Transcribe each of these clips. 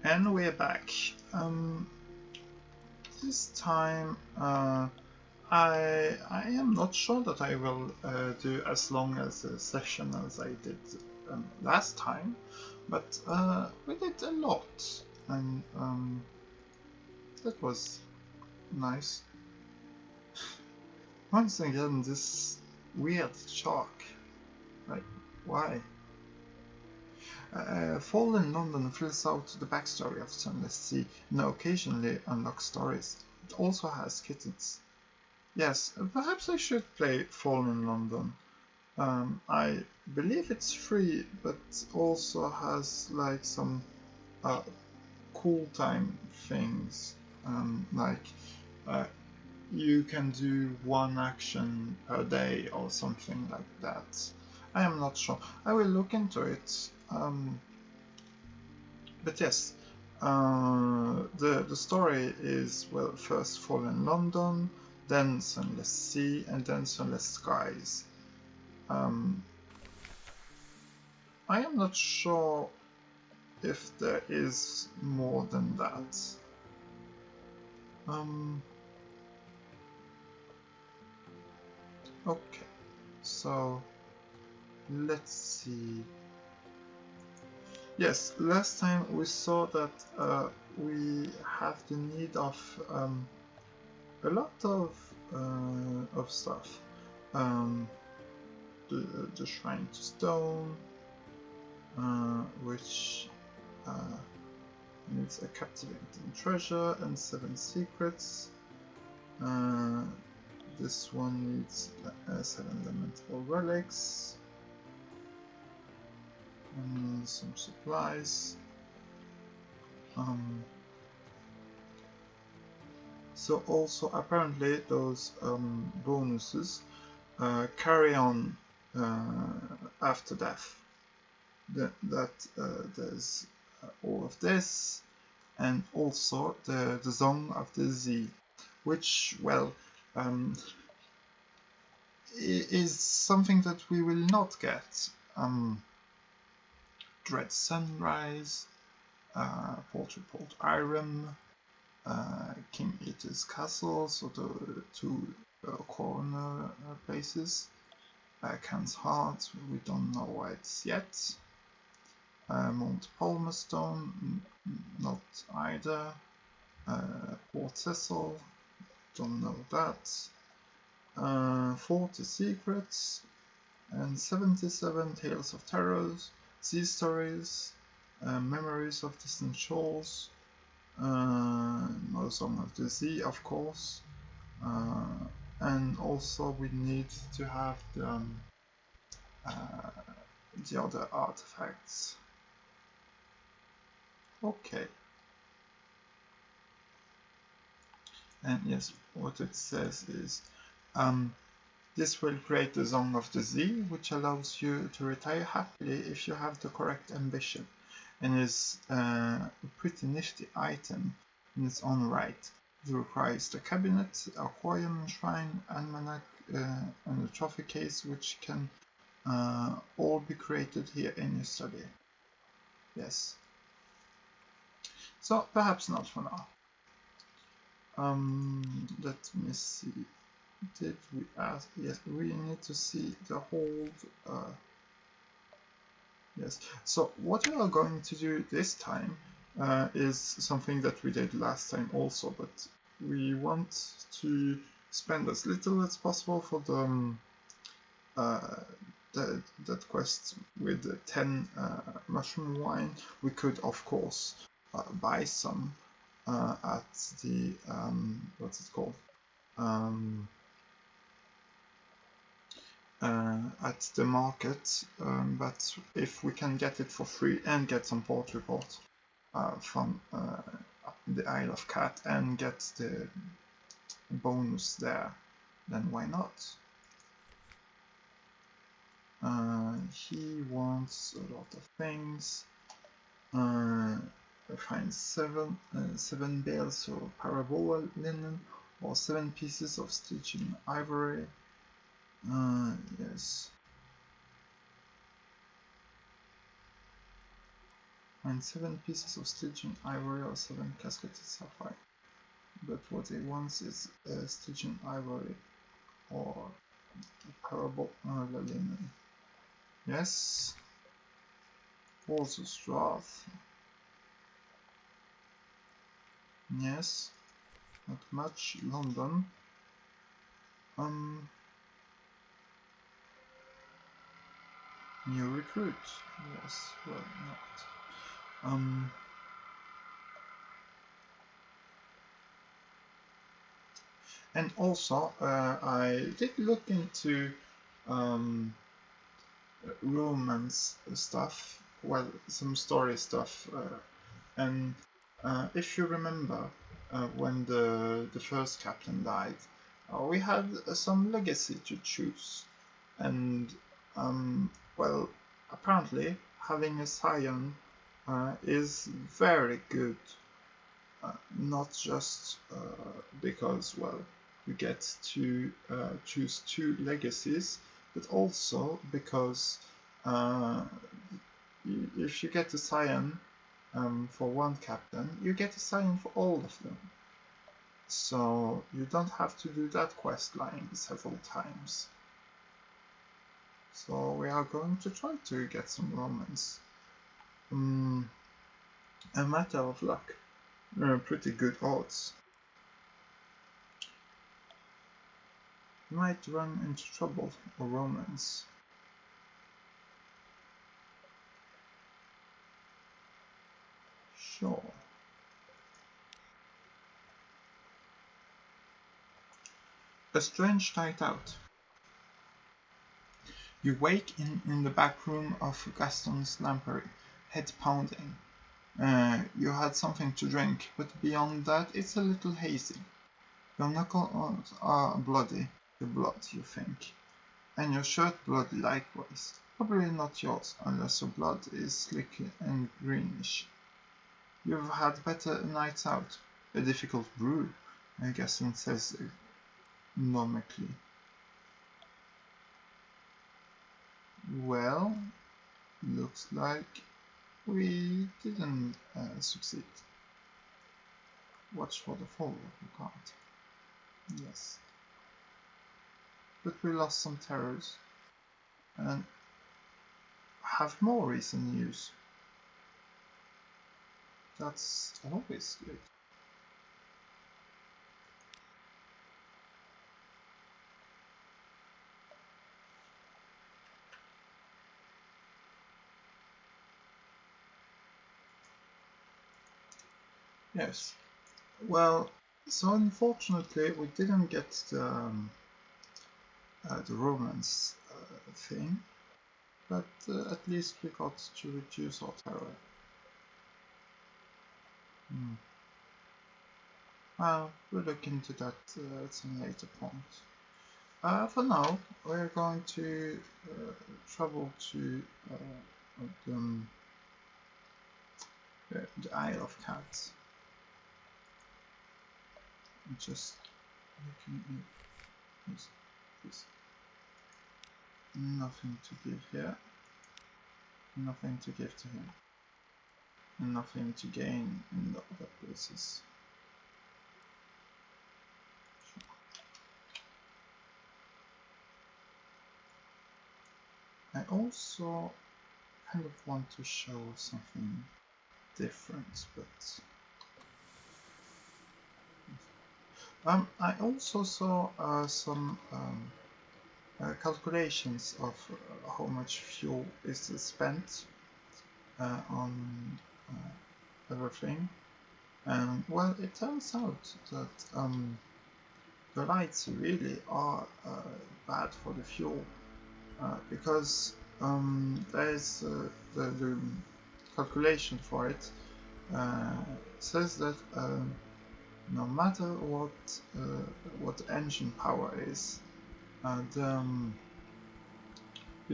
And we're back. This time I am not sure that I will do as long as a session as I did last time, but we did a lot, and that was nice. Once again, this weird shark. Like, why? Fall in London fills out the backstory of Sunless Sea and occasionally unlocks stories. It also has kittens. Yes, perhaps I should play Fall in London. I believe it's free, but also has like some cool time things. Like you can do one action per day or something like that. I am not sure. I will look into it. But yes, the story is, well, first Fall in London, then Sunless Sea, and then Sunless Skies. I am not sure if there is more than that. Okay, so let's see. Yes, last time we saw that we have the need of a lot of stuff. The Shrine to Stone, which needs a captivating treasure and 7 secrets. This one needs 7 elemental relics. And some supplies. So also apparently those bonuses carry on after death. There's all of this, and also the Song of the Sea, which, well, is something that we will not get. Dread Sunrise, Port Report Irem, King Eater's Castle, so the 2 corner places. Can's Heart, we don't know it yet. Mount Palmerstone, not either. Port Cecil, don't know that. 40 Secrets, and 77 Tales of Terrors, Sea Stories, Memories of Distant Shores, no Song of the Sea, of course, and also we need to have the other artifacts. Okay. And yes, what it says is this will create the Song of the Sea, which allows you to retire happily if you have the correct ambition, and is a pretty nifty item in its own right. It requires the cabinet, aquarium, shrine, almanac, and a trophy case, which can all be created here in your study. Yes. So perhaps not for now. Let me see. Did we ask? Yes, we need to see the hold. Yes. So what we are going to do this time is something that we did last time also, but we want to spend as little as possible for that quest with the 10 mushroom wine. We could, of course, buy some at the what's it called? At the market, but if we can get it for free and get some port report from the Isle of Cat and get the bonus there, then why not? He wants a lot of things. Find 7 bales of parabola linen or 7 pieces of Stygian ivory. Yes. and 7 pieces of Stygian ivory or 7 casketed sapphire. But what he wants is Stygian ivory or parable linen. Yes. Also Strath. Yes. Not much. London. New recruit. Yes. Well, not. And also, I did look into romance stuff, well, some story stuff, and if you remember, when the first captain died, we had some legacy to choose, and well, apparently having a scion is very good, not just because, well, you get to choose 2 legacies, but also because if you get a scion for one captain, you get a scion for all of them. So you don't have to do that quest line several times. So we are going to try to get some romance. A matter of luck. Pretty good odds. You might run into trouble or romance. Sure. A strange night out. You wake in the back room of Gaston's lampery, head pounding. You had something to drink, but beyond that it's a little hazy. Your knuckles are bloody, the blood, you think. And your shirt bloody likewise. Probably not yours, unless your blood is slick and greenish. You've had better nights out. A difficult brew, Gaston says gnomically. Well, looks like we didn't succeed. Watch for the fall of the card. Yes. But we lost some terrors and have more recent news. That's always good. Yes. Well, so unfortunately we didn't get the romance thing, but at least we got to reduce our terror. Well, we'll look into that at some later point. For now, we're going to travel to the Isle of Cats. Just looking at this. Nothing to give here. Nothing to give to him. And nothing to gain in the other places. I also kind of want to show something different, but I also saw some calculations of how much fuel is spent on everything, and well, it turns out that the lights really are bad for the fuel, because there's the calculation for it says that no matter what the engine power is, the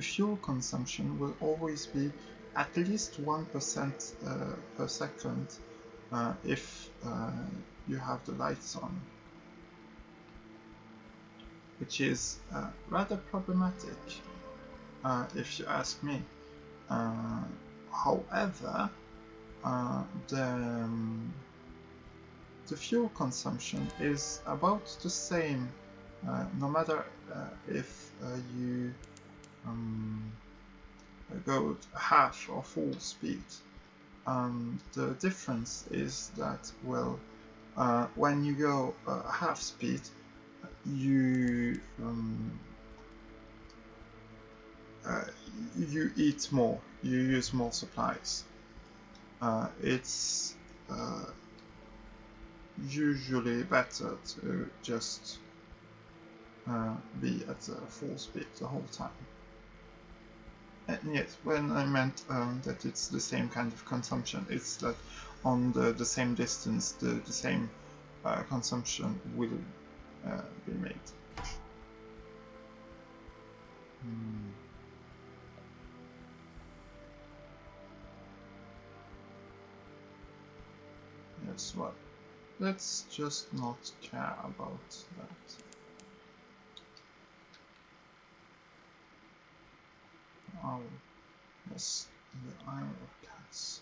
fuel consumption will always be at least 1% per second if you have the lights on, which is rather problematic if you ask me. However, the fuel consumption is about the same, no matter if you go half or full speed. The difference is that, well, when you go half speed, you you eat more, you use more supplies. It's usually better to just be at full speed the whole time. And yes, when I meant that it's the same kind of consumption, it's that on the same distance, the same consumption will be made. Yes, well, let's just not care about that. Oh, yes, the Isle of Cats.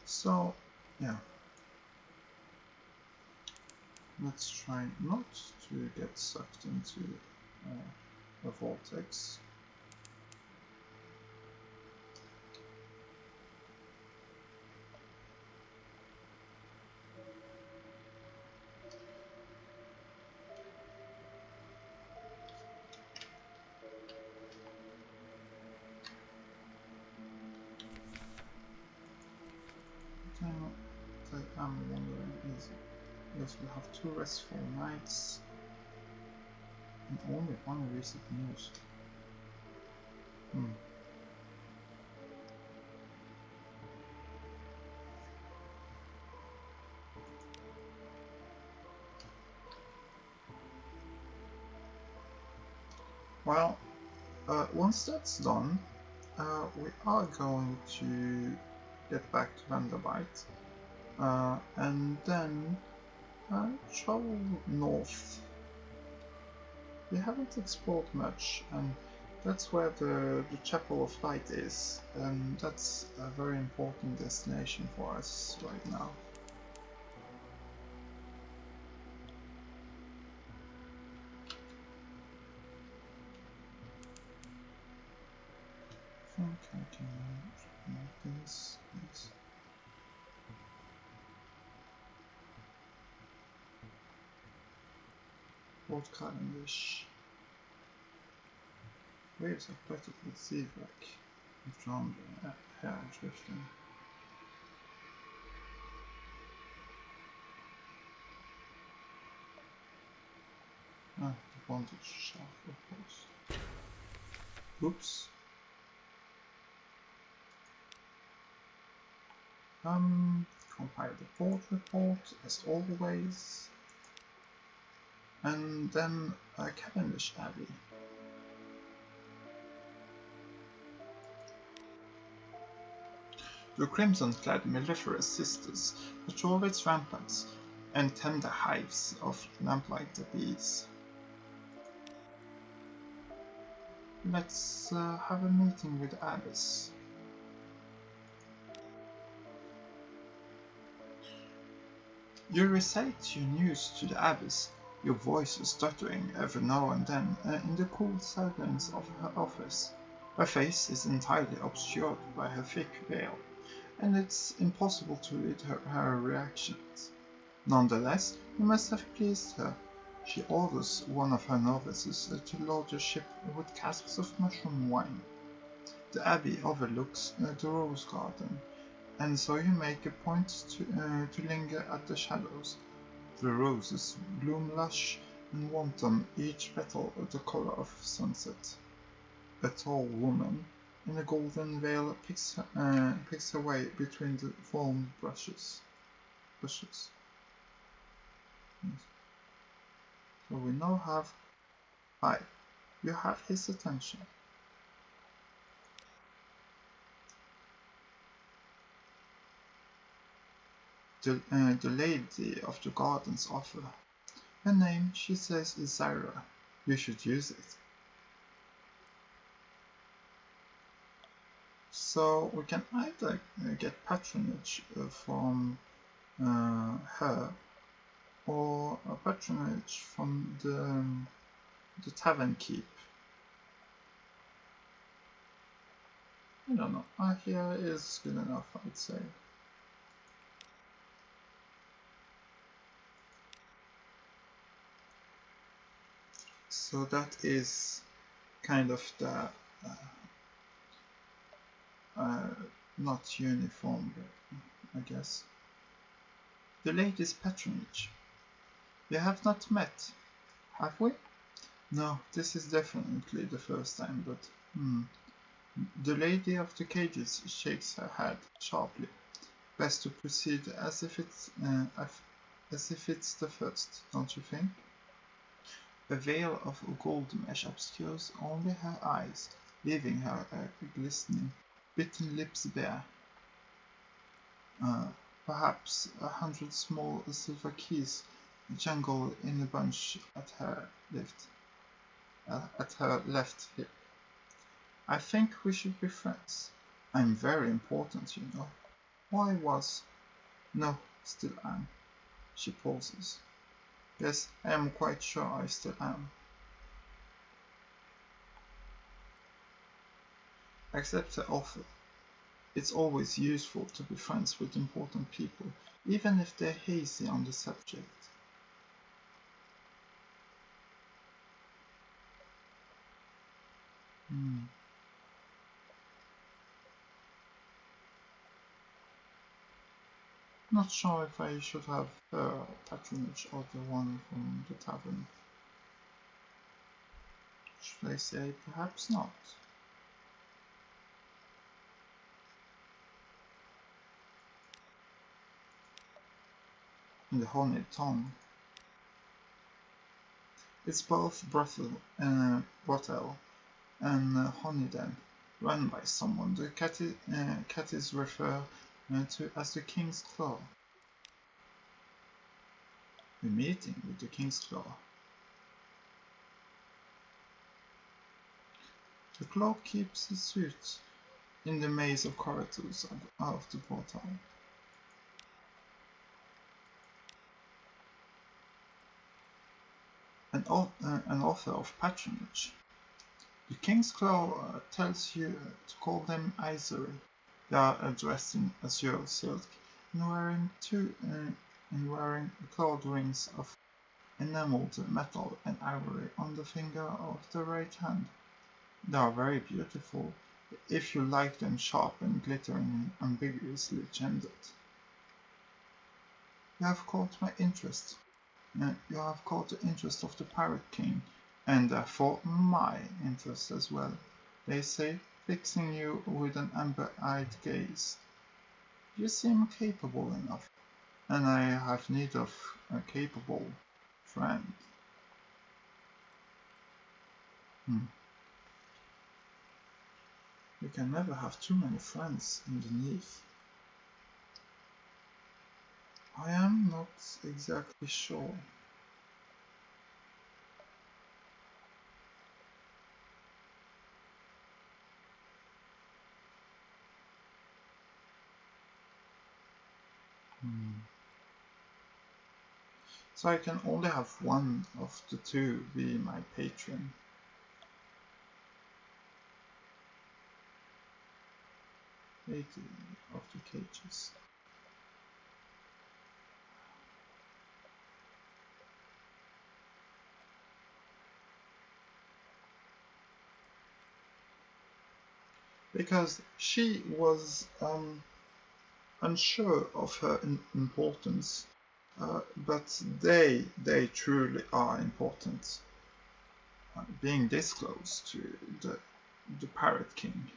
So, yeah. Let's try not to get sucked into a vortex. I'm wondering is yes, we have 2 restful nights and only 1 recent news. Well, once that's done, we are going to get back to Vanderbite and then travel north. We haven't explored much, and that's where the Chapel of Light is, and that's a very important destination for us right now. I think I can make this. Old Cavendish. Waves of practically sea wreck. Drowned hair drifting. Ah, the bondage shaft, of course. Oops. Compile the port report as always. And then Cavendish Abbey. The crimson-clad mellifluous sisters patrol its ramparts and tend the hives of lamplighter bees. Let's have a meeting with the abbess. You recite your news to the abbess, your voice stuttering every now and then in the cool silence of her office. Her face is entirely obscured by her thick veil, and it's impossible to read her reactions. Nonetheless, you must have pleased her. She orders one of her novices to load your ship with casks of mushroom wine. The abbey overlooks the rose garden, and so you make a point to linger at the shadows. The roses bloom lush and wanton, each petal the color of sunset. A tall woman in a golden veil picks her way between the fallen bushes. Yes. So we now have Hi. You have his attention. The lady of the gardens offer. Her name, she says, is Zyra. You should use it. So we can either get patronage from her, or a patronage from the tavern keep. I don't know. Here is good enough, I'd say. So that is kind of the not uniform, I guess. The lady's patronage. We have not met, have we? No, this is definitely the first time, but The lady of the cages shakes her head sharply. Best to proceed as if it's the first, don't you think? A veil of gold mesh obscures only her eyes, leaving her glistening, bitten lips bare. Perhaps 100 small silver keys jangle in a bunch at her left hip. I think we should be friends. I'm very important, you know. Or I was. No, still am. She pauses. Yes, I am quite sure I still am. Accept the offer. It's always useful to be friends with important people, even if they're hazy on the subject. Not sure if I should have patronage or the one from the tavern. Should I say perhaps not? In the honeyed tongue. It's both brothel and honey den, run by someone the Catties refer to as the King's Claw. A meeting with the King's Claw. The Claw keeps his suit in the maze of corridors of the portal. An offer of patronage. The King's Claw tells you to call them Isery. They are dressed in azure silk and wearing clawed rings of enameled metal and ivory on the finger of the right hand. They are very beautiful, if you like them sharp and glittering and ambiguously gendered. You have caught my interest. You have caught the interest of the Pirate King, and therefore my interest as well, they say, fixing you with an amber-eyed gaze. You seem capable enough, and I have need of a capable friend. You can never have too many friends underneath. I am not exactly sure. So I can only have one of the two be my patron. Lady of the cages. Because she was unsure of her importance, but they truly are important. Being this close to the Pirate King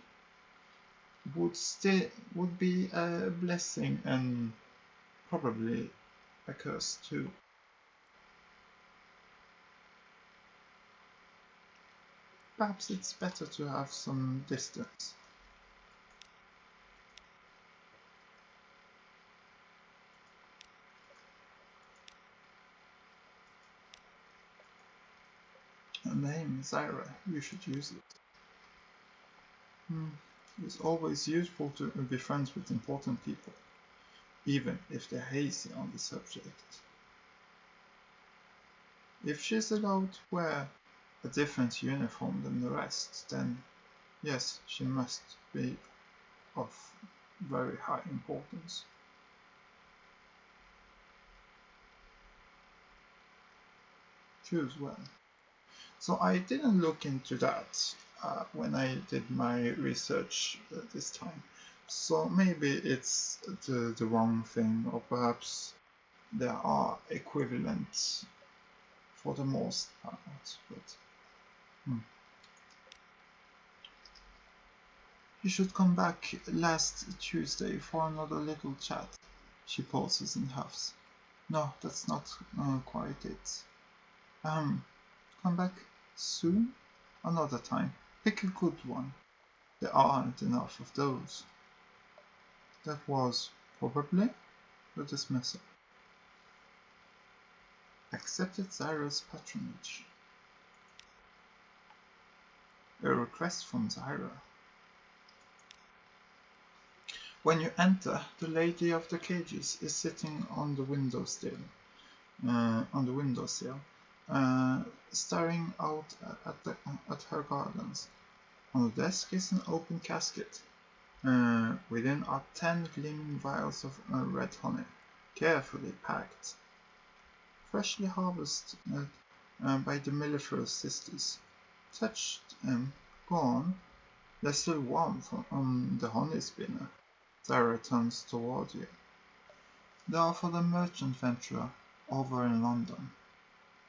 would be a blessing and probably a curse too. Perhaps it's better to have some distance. name, Zyra. You should use it. It's always useful to be friends with important people, even if they're hazy on the subject. If she's allowed to wear a different uniform than the rest, then yes, she must be of very high importance. Choose well. So I didn't look into that when I did my research this time. So maybe it's the wrong thing, or perhaps there are equivalents for the most part. But you should come back last Tuesday for another little chat. She pauses and huffs. No, that's not quite it. Come back soon? Another time. Pick a good one. There aren't enough of those. That was probably the dismissal. Accepted Zyra's patronage. A request from Zyra. When you enter, the Lady of the Cages is sitting on the windowsill, staring out at her gardens. On the desk is an open casket. Within are 10 gleaming vials of red honey, carefully packed. Freshly harvested by the mellifluous sisters. Touched and gone, there's still warm on the honey spinner. Zyra turns toward you. They are for the merchant venturer over in London.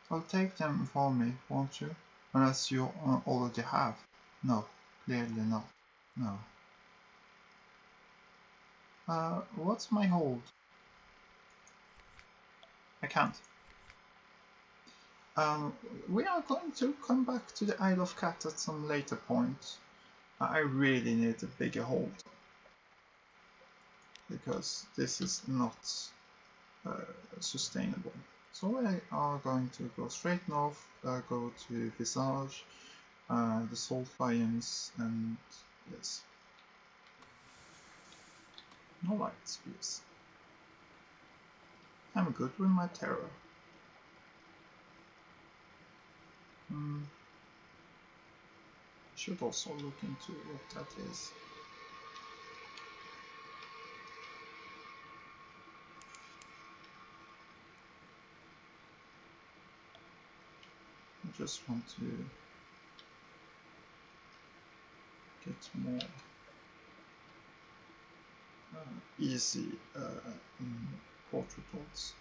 So take them for me, won't you? Unless you already have. No, clearly not. No. What's my hold? I can't. We are going to come back to the Isle of Cat at some later point. I really need a bigger hold. Because this is not sustainable. So we are going to go straight north, go to Visage, the Salt Lions, and yes. No light spears. I'm good with my terror. Should also look into what that is. I just want to get more easy port reports.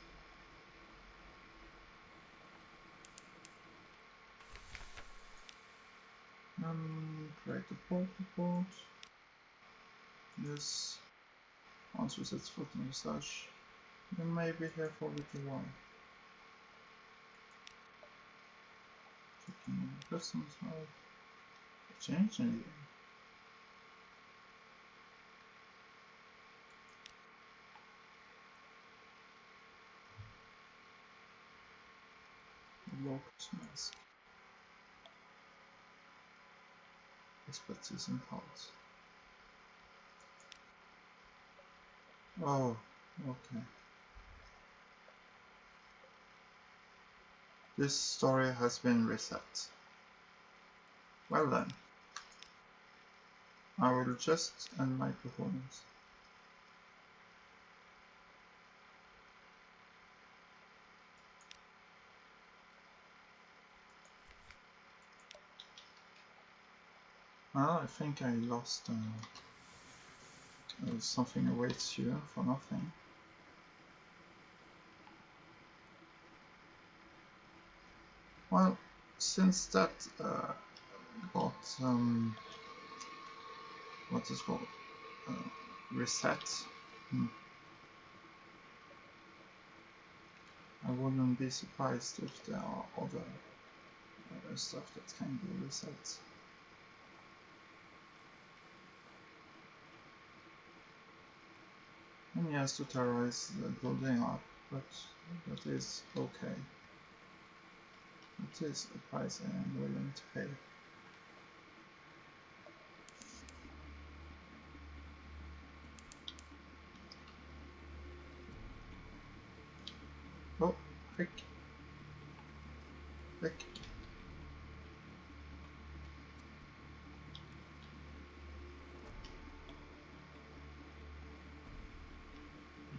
Create a port report. Yes. Once we set foot in Visage, you may be here for a little while. Checking customs hub. Change anything. Locked mask. Expertise in parts. Oh, okay. This story has been reset. Well then. I will just end my performance. Well, I think I lost something awaits you for nothing. Well, since that got what is called reset, I wouldn't be surprised if there are other stuff that can be reset. And he has to terrorize the building up, but that is okay. It is a price I am willing to pay. Oh, heck. Heck.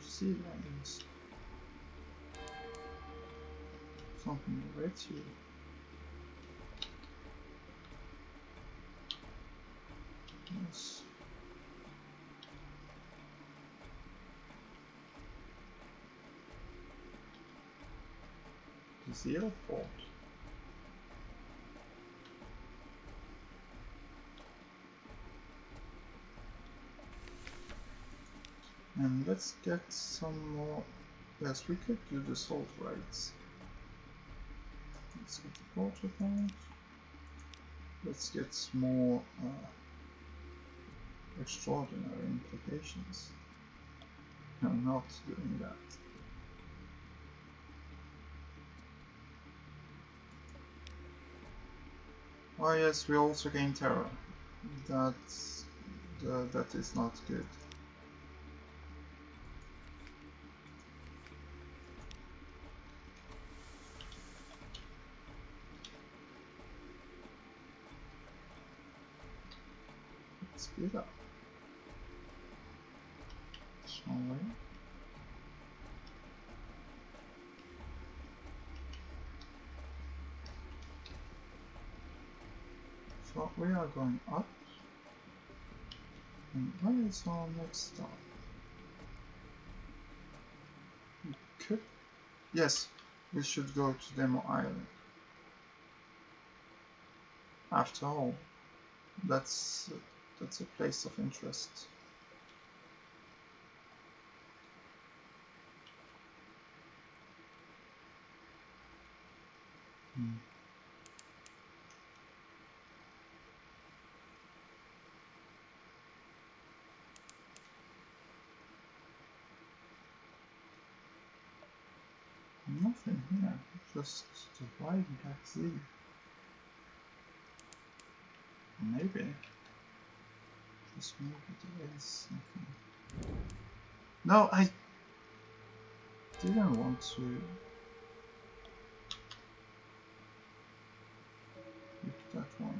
Sea lions. Something awaits you. Yes. The airport. And let's get some more. Yes, we could do the salt rights. Let's get the portrait out. Let's get more extraordinary implications. No, not doing that. Oh yes, we also gain terror. That is not good. Speed up. Shall we? So we are going up. And where is our next stop? We could. Yes, we should go to Demo Island. After all, that's a place of interest. Nothing here, just the wide Black Sea. Maybe. Just maybe there is something. No, I didn't want to pick that one.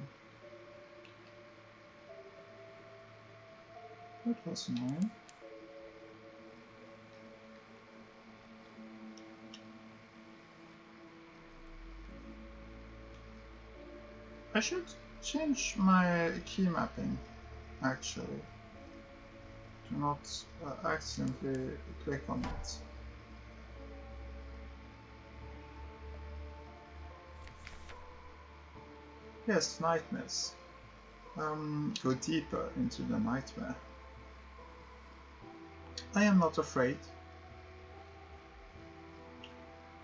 That was annoying. I should change my key mapping, actually. Do not accidentally click on it. Yes, nightmares. Go deeper into the nightmare. I am not afraid.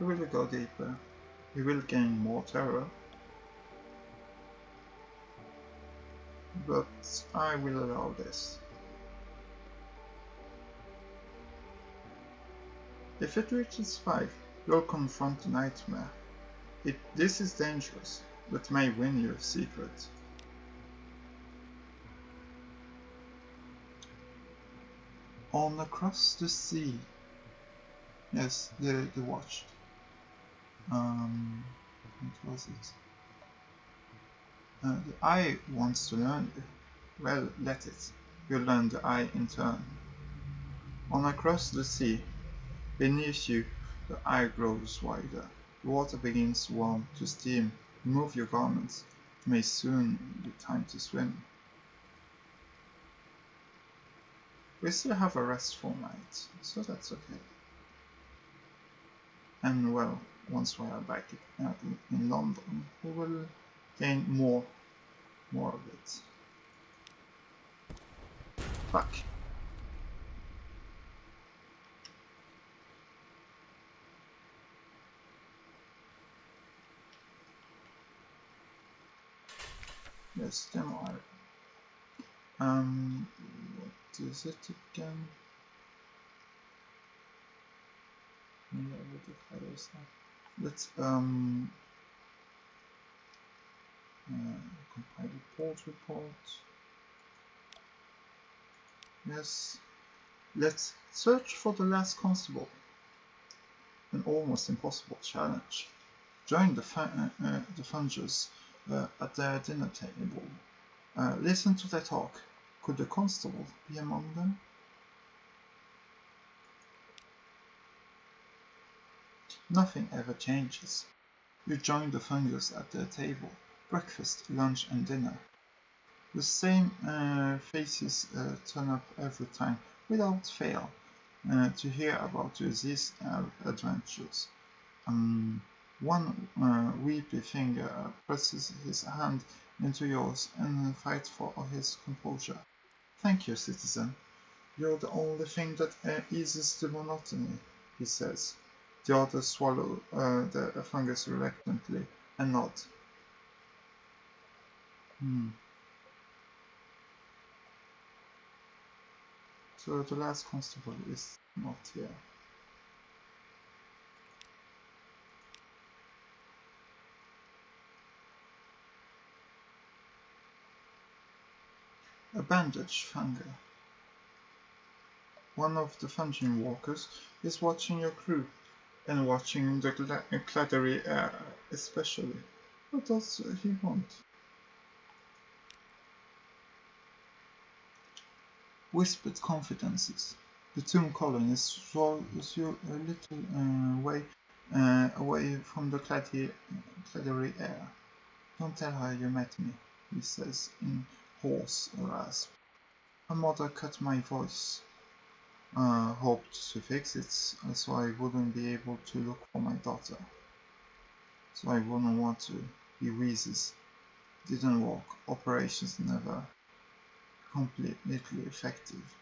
We will go deeper. We will gain more terror. But I will allow this. If it reaches 5, you'll confront the nightmare. This is dangerous, but may win your secret. On across the sea. Yes, the watch. What was it? The eye wants to learn you. Well, let it. You'll learn the eye in turn. On across the sea. Beneath you, the eye grows wider. The water begins to warm to steam. Remove your garments. It may soon be time to swim. We still have a restful night, so that's okay. And well, once we are back in London, we will gain more of it. Fuck. Yes, demo art. What is it again? Yeah, what the hell is that? Let's Compile report. Yes. Let's search for the last constable. An almost impossible challenge. Join the Fungers at their dinner table. Listen to their talk. Could the constable be among them? Nothing ever changes. You join the Fungers at their table. Breakfast, lunch and dinner. The same faces turn up every time, without fail, to hear about your these adventures. One weepy finger presses his hand into yours and fights for his composure. Thank you, citizen. You're the only thing that eases the monotony, he says. The others swallow the fungus reluctantly and nod. So the last constable is not here. A bandaged Funger. One of the Fungin walkers is watching your crew, and watching the clattery air especially. What does he want? Whispered confidences. The tomb colonist swallows you a little way away from the clattery air. Don't tell her you met me, he says in hoarse rasp. Her mother cut my voice. Hoped to fix it so I wouldn't be able to look for my daughter. So I wouldn't want to. He wheezes. Didn't work. Operations never completely effective.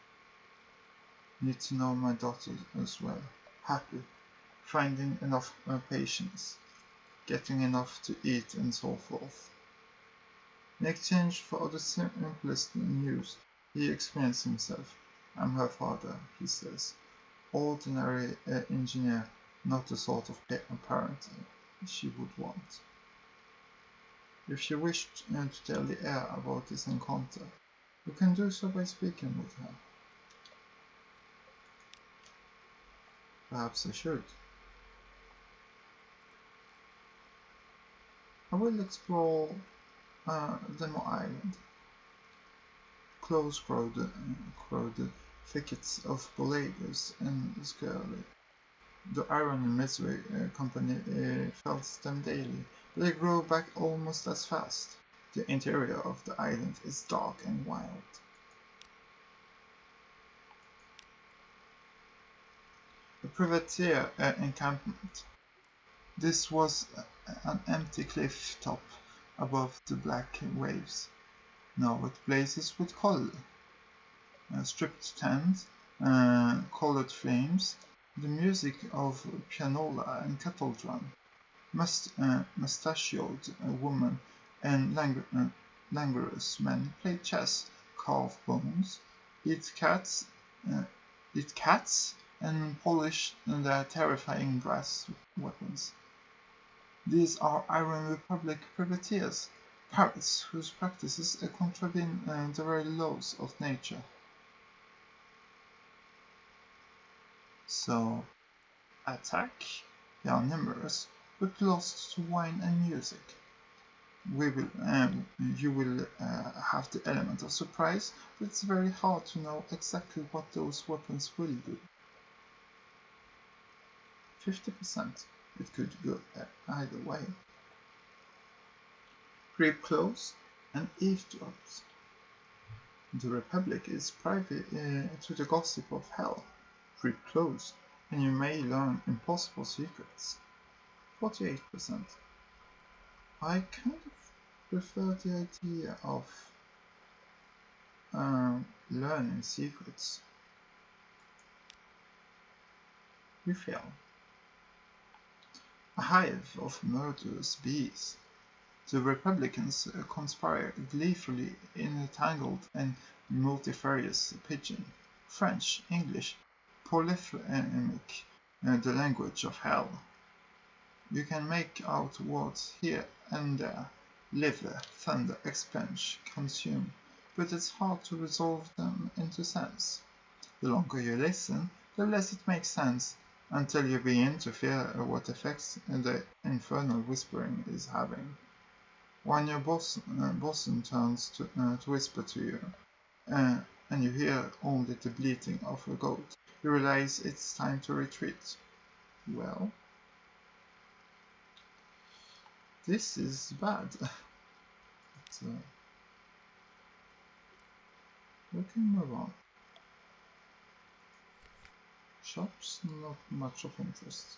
Need to know my daughter as well. Happy. Finding enough patience. Getting enough to eat and so forth. In exchange for the simplest news, he explains himself. I'm her father, he says. Ordinary engineer, not the sort of parent she would want. If she wished to tell the heir about this encounter, you can do so by speaking with her. Perhaps I should. I will explore Demo Island. Close crowded thickets of bolegas and scurvy. The Iron and Misery Company fells them daily, but they grow back almost as fast. The interior of the island is dark and wild. A privateer encampment. This was an empty cliff top above the black waves. Now it blazes with color. Stripped tents, colored flames, the music of pianola and kettle drum. Mustachioed women and languorous men play chess, carve bones, eat cats, and polish their terrifying brass weapons. These are Iron Republic privateers, pirates whose practices contravene the very laws of nature. So, attack? They are numerous, but lost to wine and music. You will have the element of surprise, but it's very hard to know exactly what those weapons will do. 50%. It could go either way. Creep close and eavesdrops. The Republic is privy to the gossip of hell. Creep close, and you may learn impossible secrets. 48%. I kind of prefer the idea of learning secrets. You fail. A hive of murderous bees. The Republicans conspire gleefully in a tangled and multifarious pidgin. French, English, polyphonic, the language of hell. You can make out words here and there, live there, thunder, expunge, consume, but it's hard to resolve them into sense. The longer you listen, the less it makes sense, until you begin to feel what effects the infernal whispering is having. When your bosun turns to whisper to you, and you hear only the bleating of a goat, you realize it's time to retreat. Well, this is bad. But, we can move on. Shops, not much of interest.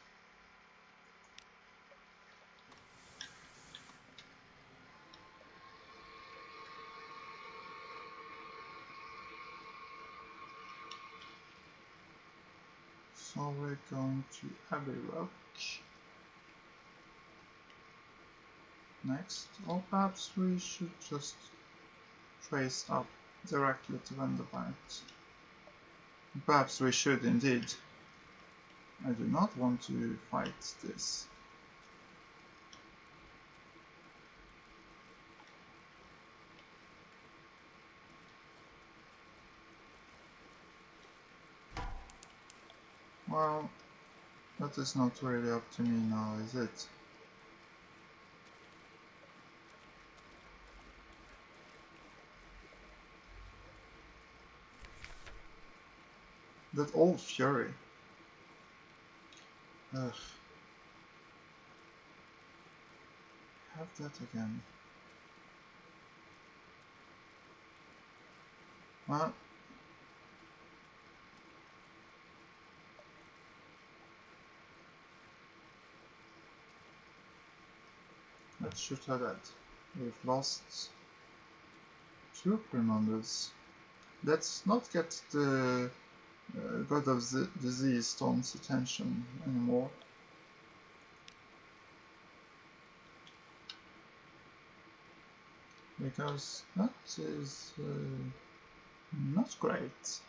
So we're going to Abbey Rock next, or perhaps we should just trace up directly to Vanderbilt. Perhaps we should indeed. I do not want to fight this. Well, that is not really up to me now, is it? That old fury. Ugh. Have that again. Well, let's shoot at that. We've lost 2 commanders. Let's not get the God of the Disease Storm's attention anymore. Because that is not great.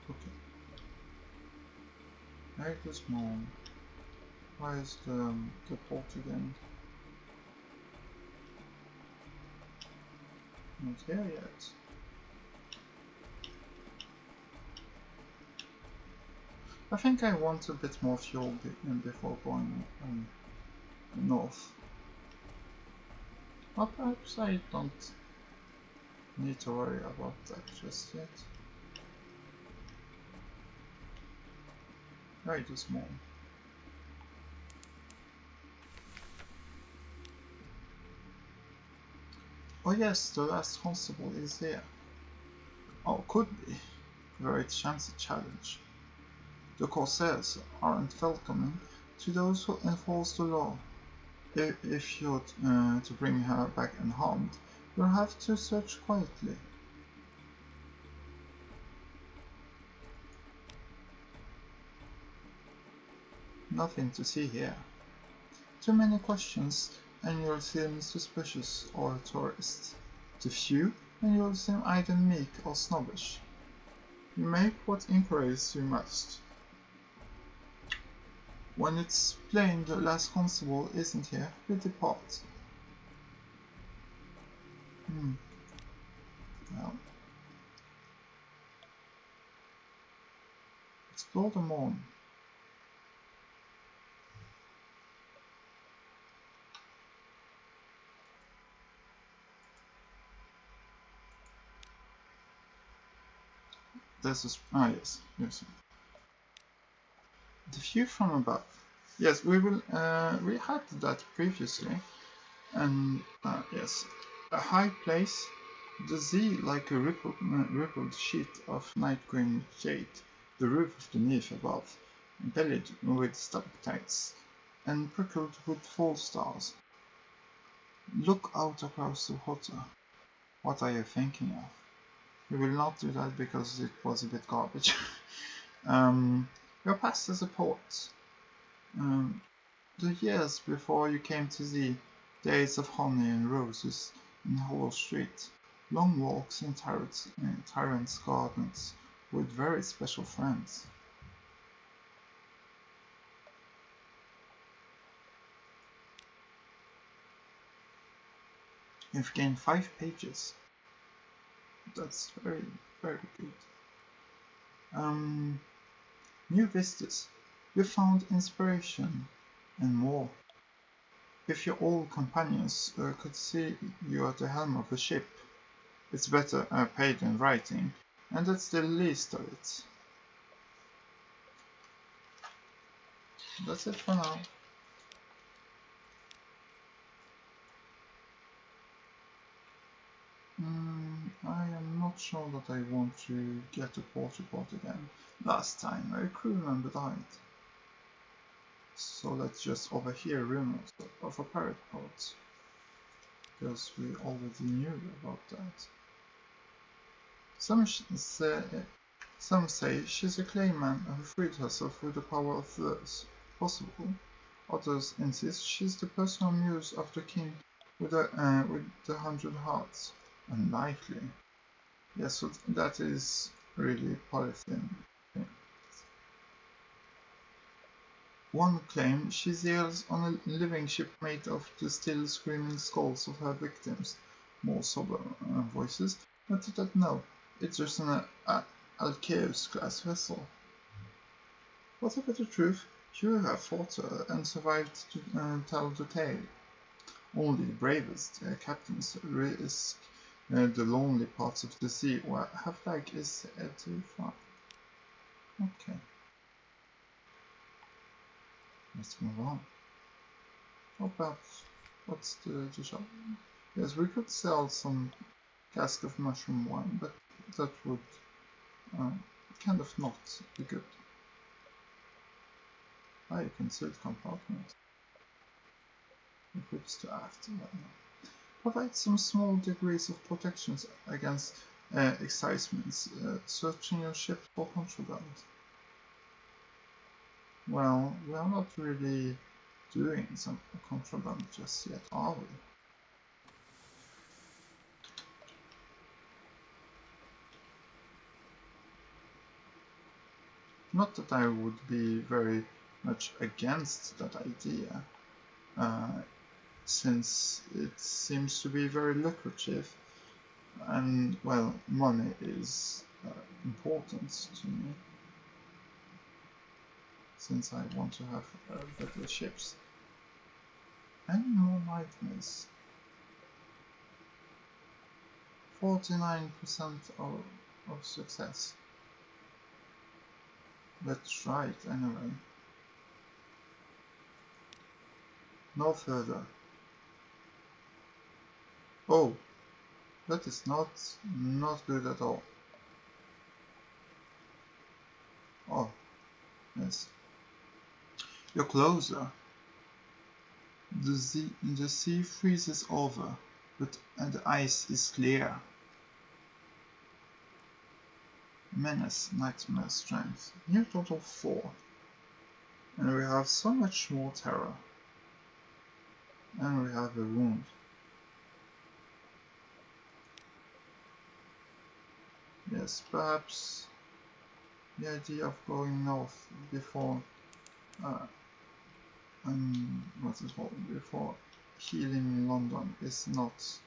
Okay. Right this moment. Why is the port again? Not here yet. I think I want a bit more fuel before going north. Or perhaps I don't need to worry about that just yet. Very small. Oh yes, the last constable is here. Oh, could be. Very chance a challenge. The Corsairs aren't welcoming to those who enforce the law. If you're to bring her back unharmed, you'll have to search quietly. Nothing to see here. Too many questions, and you'll seem suspicious or a tourist. Too few, and you'll seem either meek or snobbish. You make what inquiries you must. When it's plain the last constable isn't here, you depart. Well. Explore the morn. There's a yes. The view from above. Yes, we had that previously, and yes, a high place The sea like a rippled sheet of night green jade, the roof of the nave above, embellished with stalactites, and prickled with false stars. Look out across the water. What are you thinking of? We will not do that because it was a bit garbage. Your past is a port. Um, the years before you came to the days of honey and roses in Hollow Street, long walks in Tyrant's gardens with very special friends. You've gained 5 pages. That's very, very good. New vistas. You found inspiration and more. If your old companions could see you at the helm of a ship, it's better paid than writing, and that's the least of it. That's it for now. I am not sure that I want to get a port report again. Last time a crew member died. So let's just overhear rumors of a pirate port. Because we already knew about that. Some say she's a clayman who freed herself with the power of verse. Possible. Others insist she's the personal muse of the king with the 100 hearts. Unlikely. Yes, so that is really polythene. One claims she sails on a living ship made of the still screaming skulls of her victims. More sober voices noted that no, it's just an Alcaeus class vessel. Whatever the truth, you have fought her and survived to tell the tale. Only the bravest captains risk the lonely parts of the sea where her flag is said to fly. Okay. Let's move on. How about what's the shop? Yes, we could sell some cask of mushroom wine, but that would kind of not be good. Ah, you can see the compartment. Equips to aft. Provide some small degrees of protection against excisements. Searching your ship for contraband. Well, we are not really doing some contraband just yet, are we? Not that I would be very much against that idea, since it seems to be very lucrative, and, well, money is important to me, since I want to have better ships. Any more nightmares? 49% of success. Let's try it anyway. No further. Oh, that is not good at all. Oh, yes. You're closer. The sea freezes over, and the ice is clear. Menace, nightmare, strength. New total 4. And we have so much more terror. And we have a wound. Yes, perhaps the idea of going north before before healing in London is not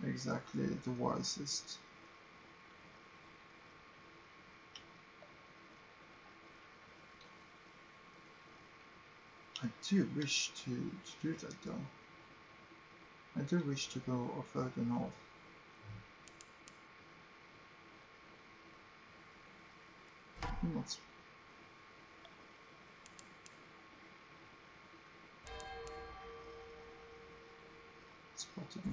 exactly the wisest. I do wish to do that though. I do wish to go further north. Not spotted me.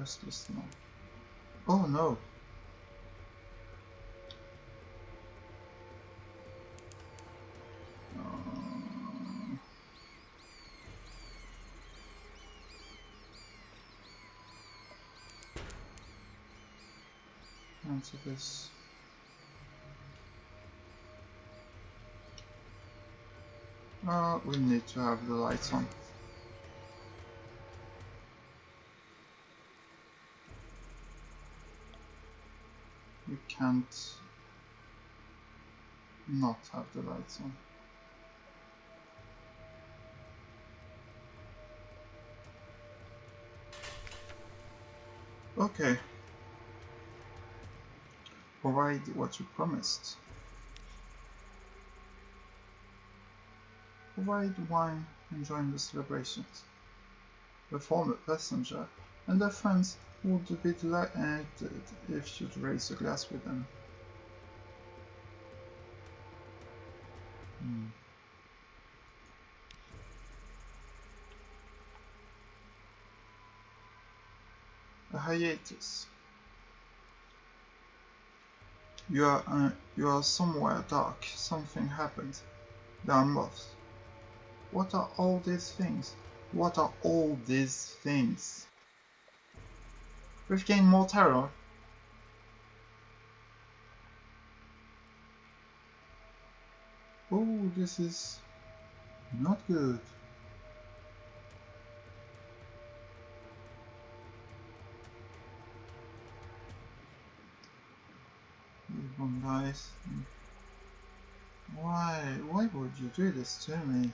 Restless now. Oh no! Answer this. We need to have the lights on. We can't not have the lights on. Okay. Provide what you promised. Provide wine and join the celebrations. The former passenger and their friends would be delighted if you'd raise a glass with them. A hiatus. You are somewhere dark. Something happened. There are moths. What are all these things? What are all these things? We've gained more terror. Oh, this is not good. This one dies. Why? Why would you do this to me?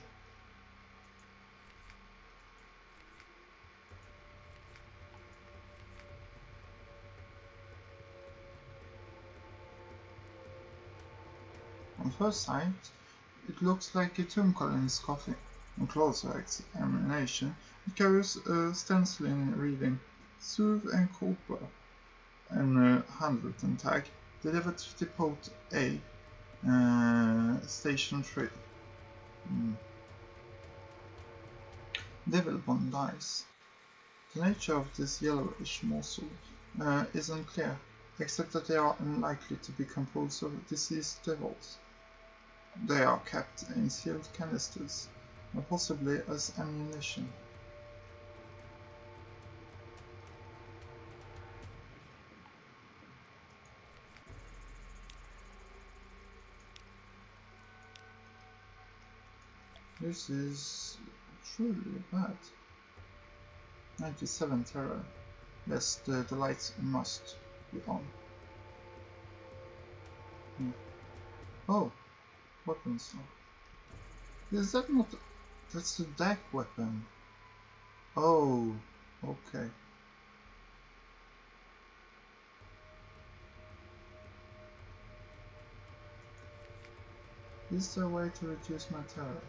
On first sight, it looks like a tomb colony's coffin. On closer examination, it carries a stenciling reading Soothe and Cooper and a handwritten tag delivered to Depot A, Station 3. Devil Bond dies. The nature of this yellowish morsel isn't clear, except that they are unlikely to be composed of deceased devils. They are kept in sealed canisters, possibly as ammunition. This is truly bad. 97 terror. Yes, the lights must be on. Oh, weapons. Is that not... That's the deck weapon. Oh, okay. Is there a way to reduce my terror?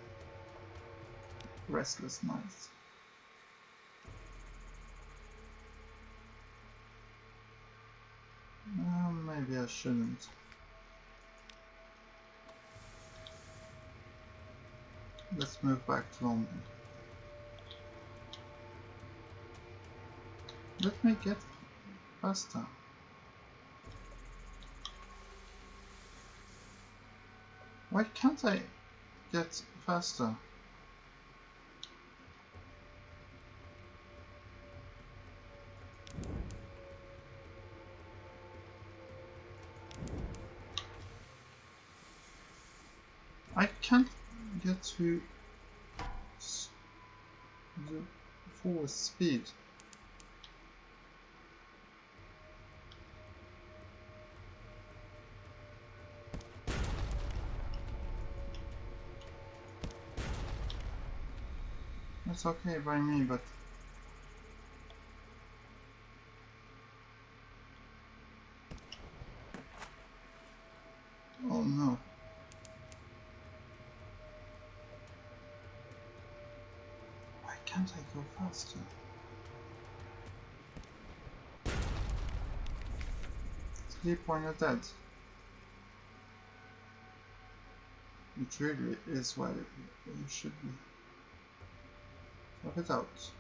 Restless nights. Maybe I shouldn't. Let's move back to London. Let me get faster. Why can't I get faster? I can't get to the full speed. That's okay by me, but oh no. Why can't I go faster? Sleep when you're dead. It really is where you should be. Talk it out.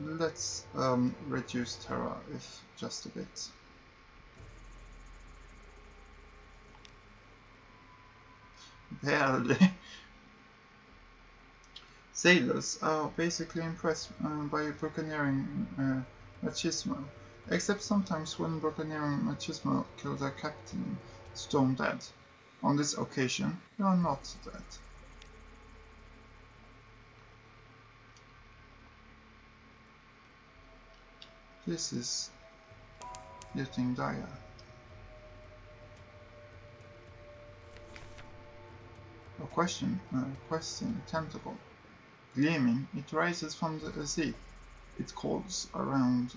let's reduce Terra if just a bit. Barely. Sailors are basically impressed by buccaneering machismo, except sometimes when buccaneering machismo kill their captain, stone dead. On this occasion, you are not dead. This is getting dire. A questing tentacle. Gleaming, it rises from the sea. It calls around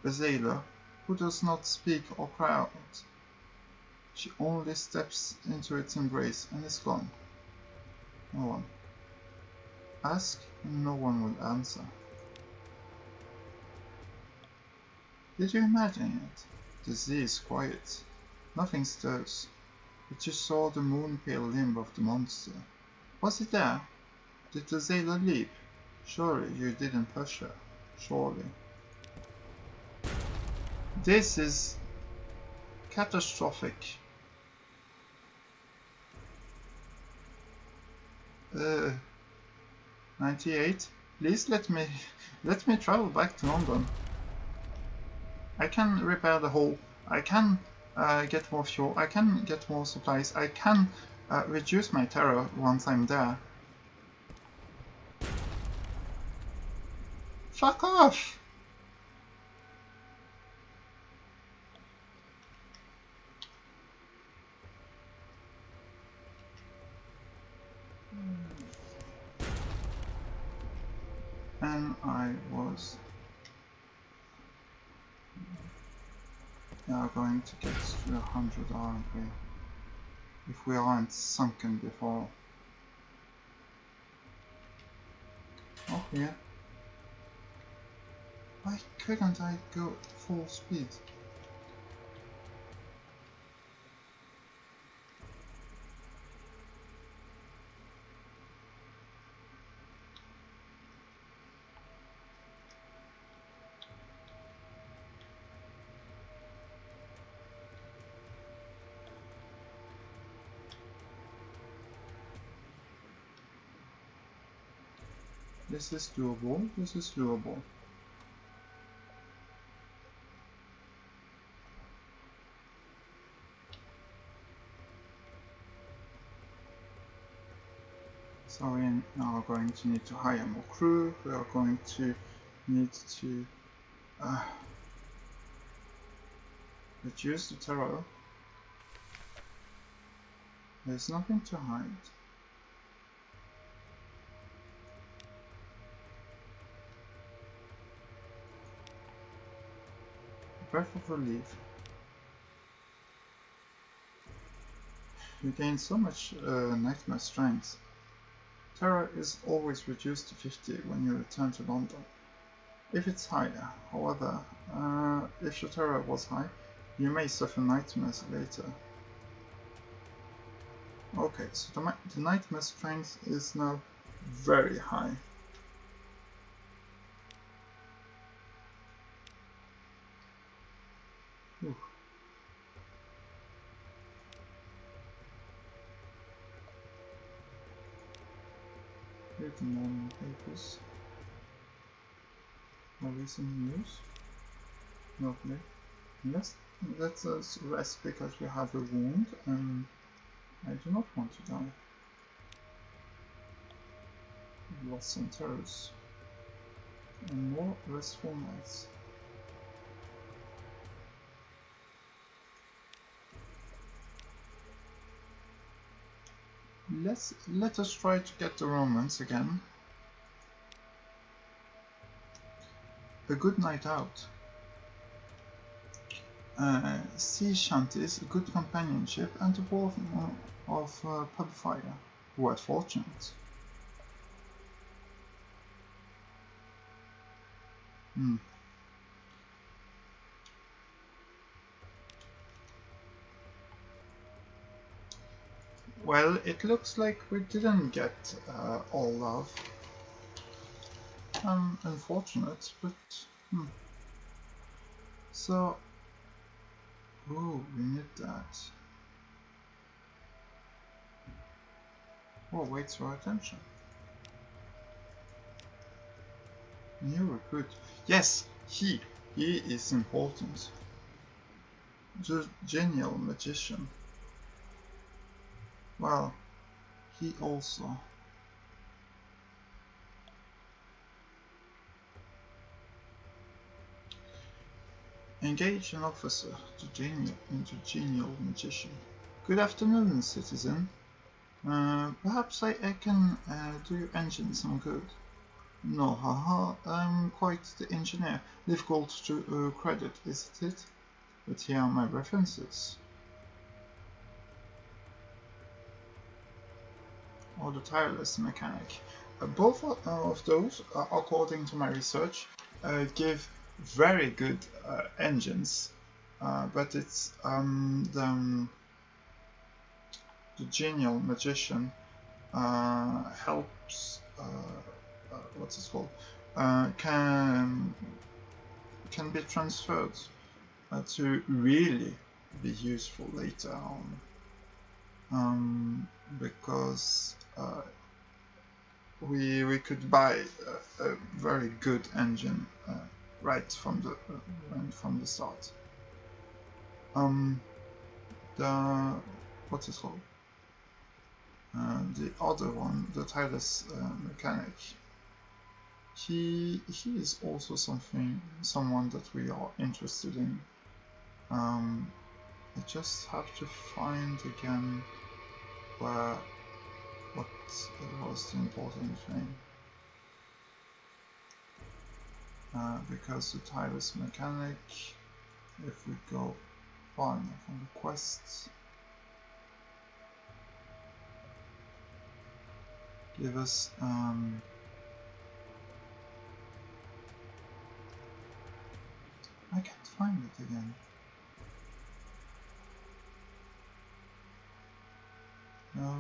a sailor who does not speak or cry out. She only steps into its embrace and is gone. No one. Ask and no one will answer. Did you imagine it? The sea is quiet. Nothing stirs. But you saw the moon-pale limb of the monster. Was it there? Did the sailor leap? Surely you didn't push her. Surely. This is catastrophic. 98. Please let me travel back to London. I can repair the hull. I can get more fuel. I can get more supplies. I can reduce my terror once I'm there. Fuck off! And I was now going to get to 100, aren't we? If we aren't sunken before. Oh yeah. Why couldn't I go full speed? This is doable, this is doable. So we are now going to need to hire more crew, we are going to need to reduce the terror. There's nothing to hide. Breath of relief. You gain so much nightmare strength. Terror is always reduced to 50 when you return to London. If it's higher, however, if your terror was high, you may suffer nightmares later. Okay, so the nightmare strength is now very high. Ooh. Read the morning papers. More recent news. Lovely. Let us rest because we have a wound and I do not want to die. We've lost some terrors. And more restful nights. Let us try to get the Romans again. A good night out. Sea shanties, good companionship, and a bowl of pub fire. We're fortunate. Well, it looks like we didn't get all love. unfortunate, but so. Oh, we need that. Oh, waits for attention. New recruit. Yes, he is important. The genial magician. Well, he also. Engage an officer, the genial magician. Good afternoon, citizen. Perhaps I can do your engine some good. No, haha, I'm quite the engineer. Difficult to credit, isn't it? But here are my references. Or the tireless mechanic. Both of those, according to my research, give very good engines, but it's the genial magician helps. What's it called? Can be transferred to really be useful later on, because we could buy a very good engine right from the start. The what's it called? The other one, the tireless mechanic. He is also someone that we are interested in. I just have to find again what was the important thing. Because the tireless mechanic, if we go far enough on the quests, give us I can't find it again. No.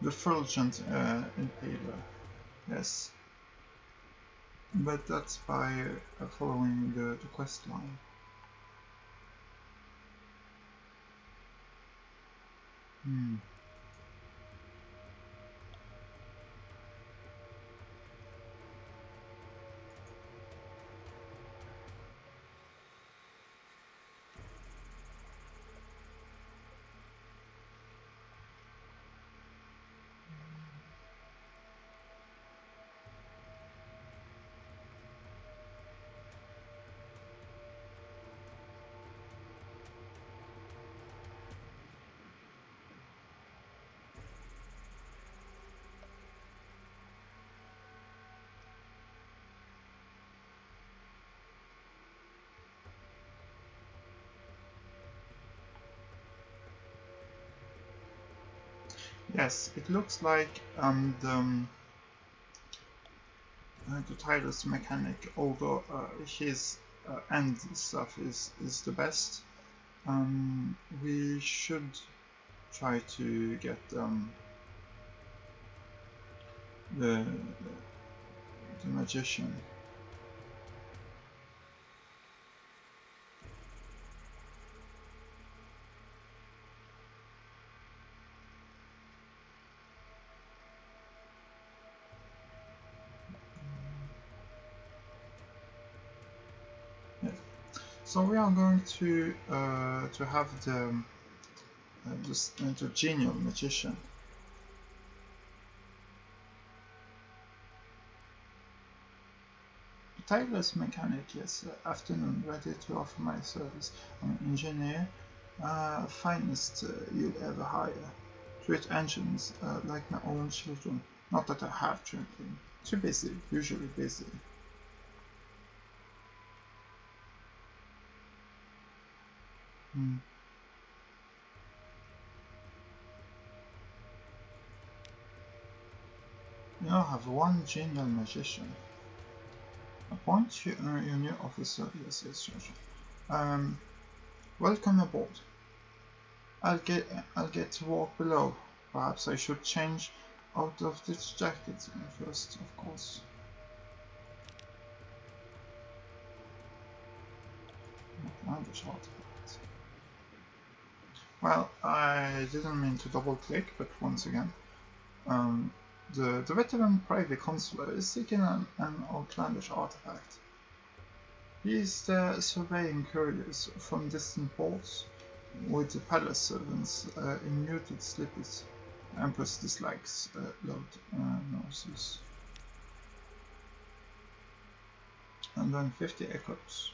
The Fulgent Impaler, yes. But that's by following the quest line. Yes, it looks like the tireless mechanic, although his end stuff is the best, we should try to get the magician. So we are going to have the genial magician. Tireless mechanic, yes. Afternoon, ready to offer my service. I'm an engineer, finest you'll ever hire. Treat engines like my own children. Not that I have children. Too busy, usually busy. You now have one genial magician. Appoint your new officer. Yes, sure. Welcome aboard. I'll get to walk below. Perhaps I should change out of this jacket first, of course. Outlandish artifact. Well, I didn't mean to double click, but once again, the veteran private consular is seeking an outlandish artifact. He is there surveying couriers from distant ports with the palace servants in muted slippers. Empress dislikes loud noises. And then 50 echoes.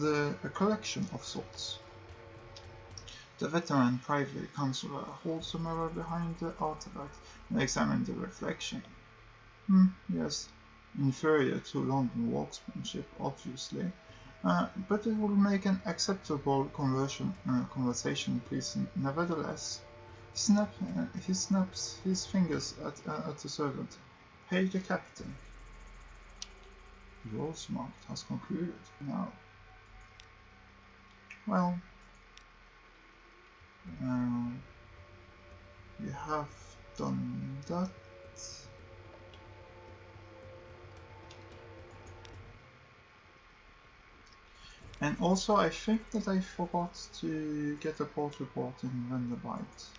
A collection of sorts. The veteran private consular holds a mirror behind the artifact and examines the reflection. Yes, inferior to London workmanship, obviously, but it will make an acceptable conversation piece nevertheless. He snaps his fingers at the servant. Hey, the captain. Your smart has concluded now. Well, we have done that. And also, I think that I forgot to get a port report in Vanderbilt.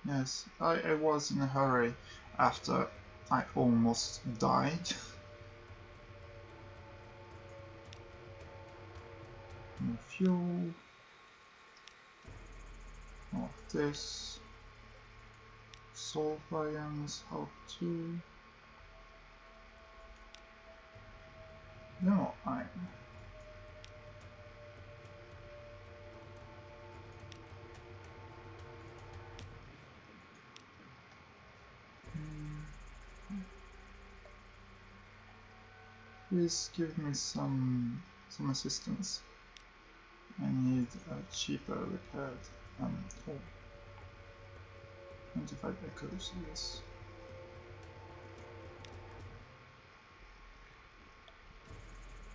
Yes, I was in a hurry after I almost died. More fuel. More of this. Salt ions, how to. No iron. Please give me some assistance. I need a cheaper repaired tool. 25 echoes, yes.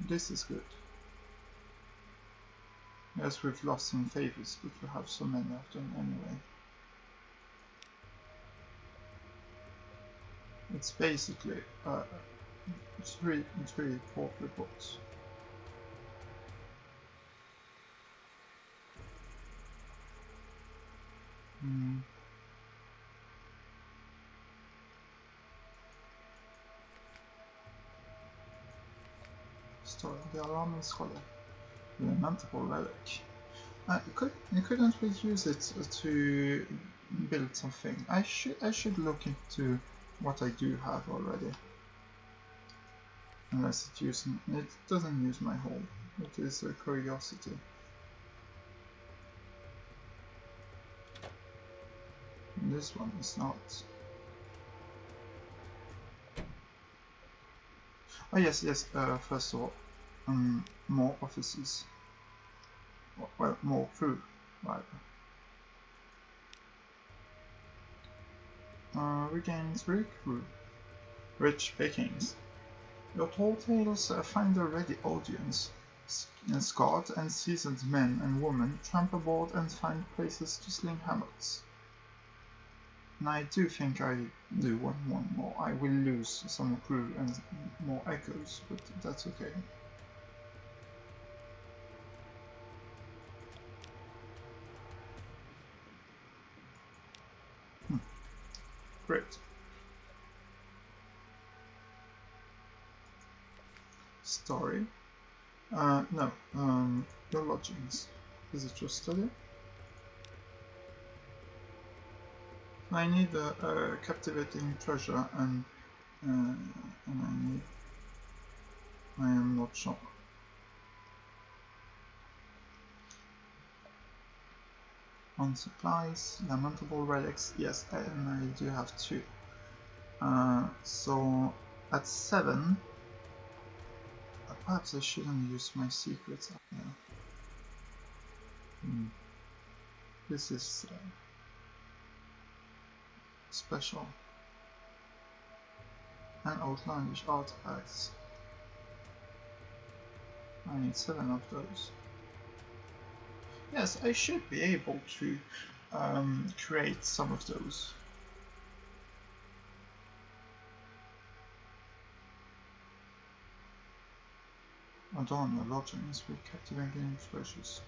This is good. Yes, we've lost some favors, but we have so many of them anyway. It's basically three port reports. Story the alarming scholar, the lamentable relic. Couldn't we use it to build something? I should look into what I do have already. Unless it doesn't use my hull. It is a curiosity. And this one is not. Oh yes. First of all, more officers. Well, more crew, rather. Regain 3 crew. Rich pickings. Your tall tales find a ready audience. Scarred and seasoned men and women tramp aboard and find places to sling hammocks. And I do think I do want one more. I will lose some crew and more echoes, but that's okay. Great. Story. No. Your lodgings. Is it your study? I need a captivating treasure, and I am not sure. On supplies, lamentable relics, yes, and I do have 2. So at 7, perhaps I shouldn't use my secrets up now. This is special and outlandish artifacts. I need 7 of those. Yes, I should be able to create some of those. Adorn your lodgings with captivating treasures.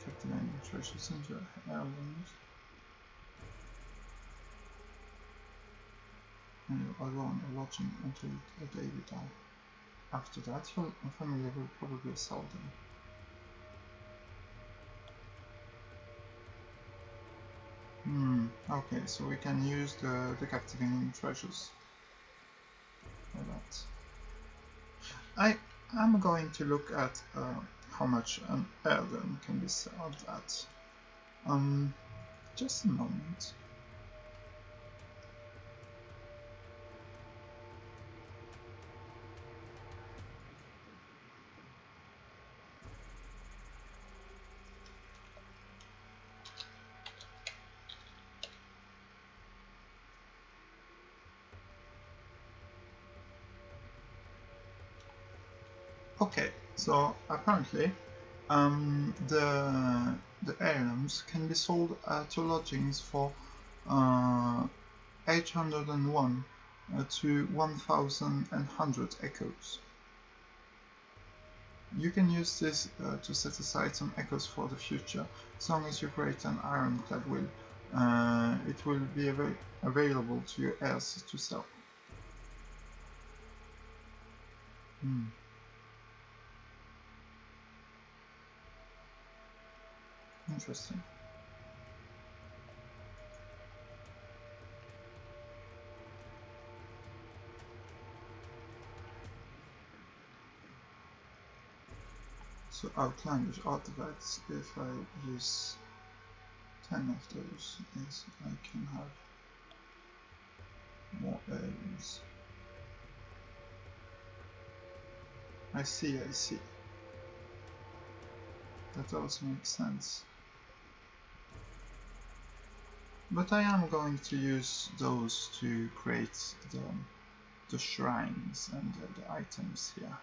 Captivating treasures into heirlooms. And you adorn your lodging until the day you die. After that, your family will probably sell them. Okay, so we can use the captivating treasures for that. I'm going to look at how much an heirloom can be sold at. Just a moment. Okay, so apparently the heirlooms can be sold to lodgings for 801 to 1100 echoes. You can use this to set aside some echoes for the future. As long as you create an ironclad will, it will be available to your heirs to sell. Interesting. So outlandish artifacts, if I use 10 of those, yes, I can have more heirlooms. I see. That also makes sense. But I am going to use those to create the shrines and the items here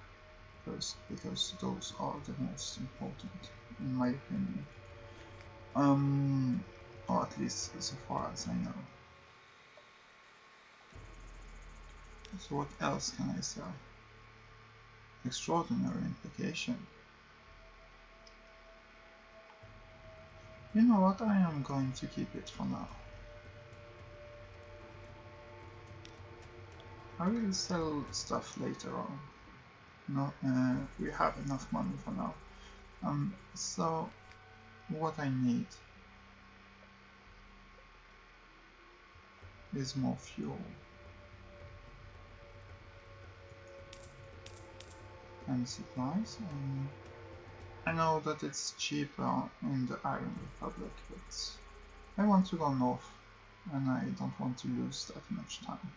first, because those are the most important, in my opinion. Or at least so far as I know. So what else can I sell? Extraordinary implication. You know what, I am going to keep it for now. I will sell stuff later on. No, we have enough money for now. So what I need is more fuel. And supplies. I know that it's cheaper in the Iron Republic, but I want to go north, and I don't want to lose that much time.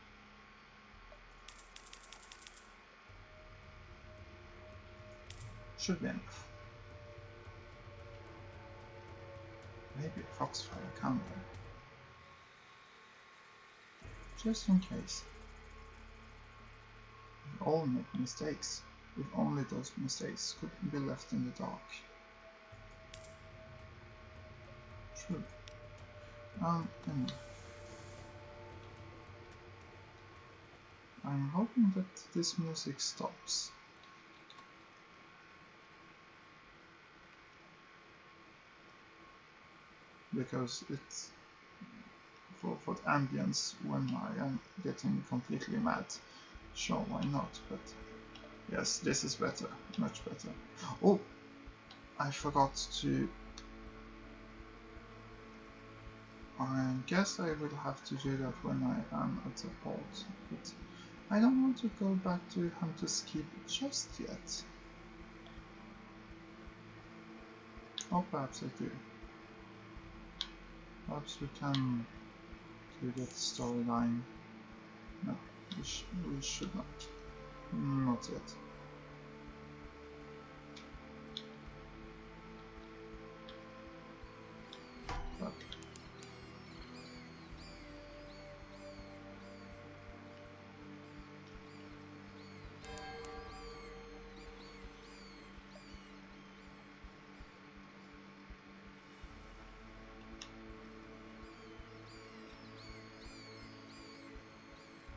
Should be enough. Maybe a foxfire candle. Just in case. We all make mistakes. If only those mistakes could be left in the dark. True. I'm hoping that this music stops. Because it's for the ambience when I am getting completely mad. Sure, why not, but yes, this is better, much better. Oh, I forgot to... I guess I will have to do that when I am at the port, but I don't want to go back to Hunter's Keep just yet. Or perhaps I do. Perhaps we can do that storyline. No, we should not. Not yet.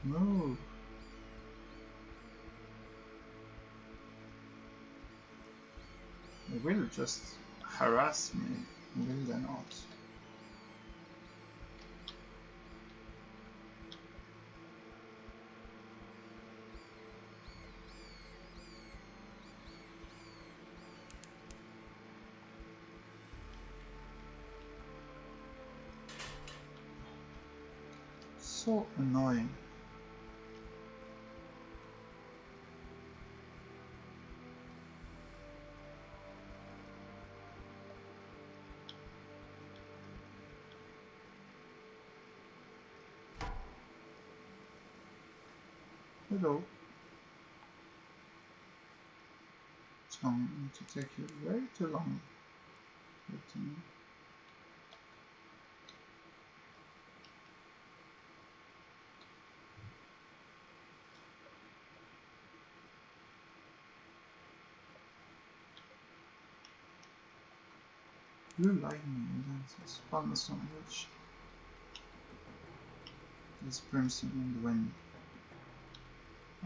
No. They will just harass me, will they not? So annoying. Hello. It's going to take you way too long. Blue lightning dances, promise on which there's crimson in the wind.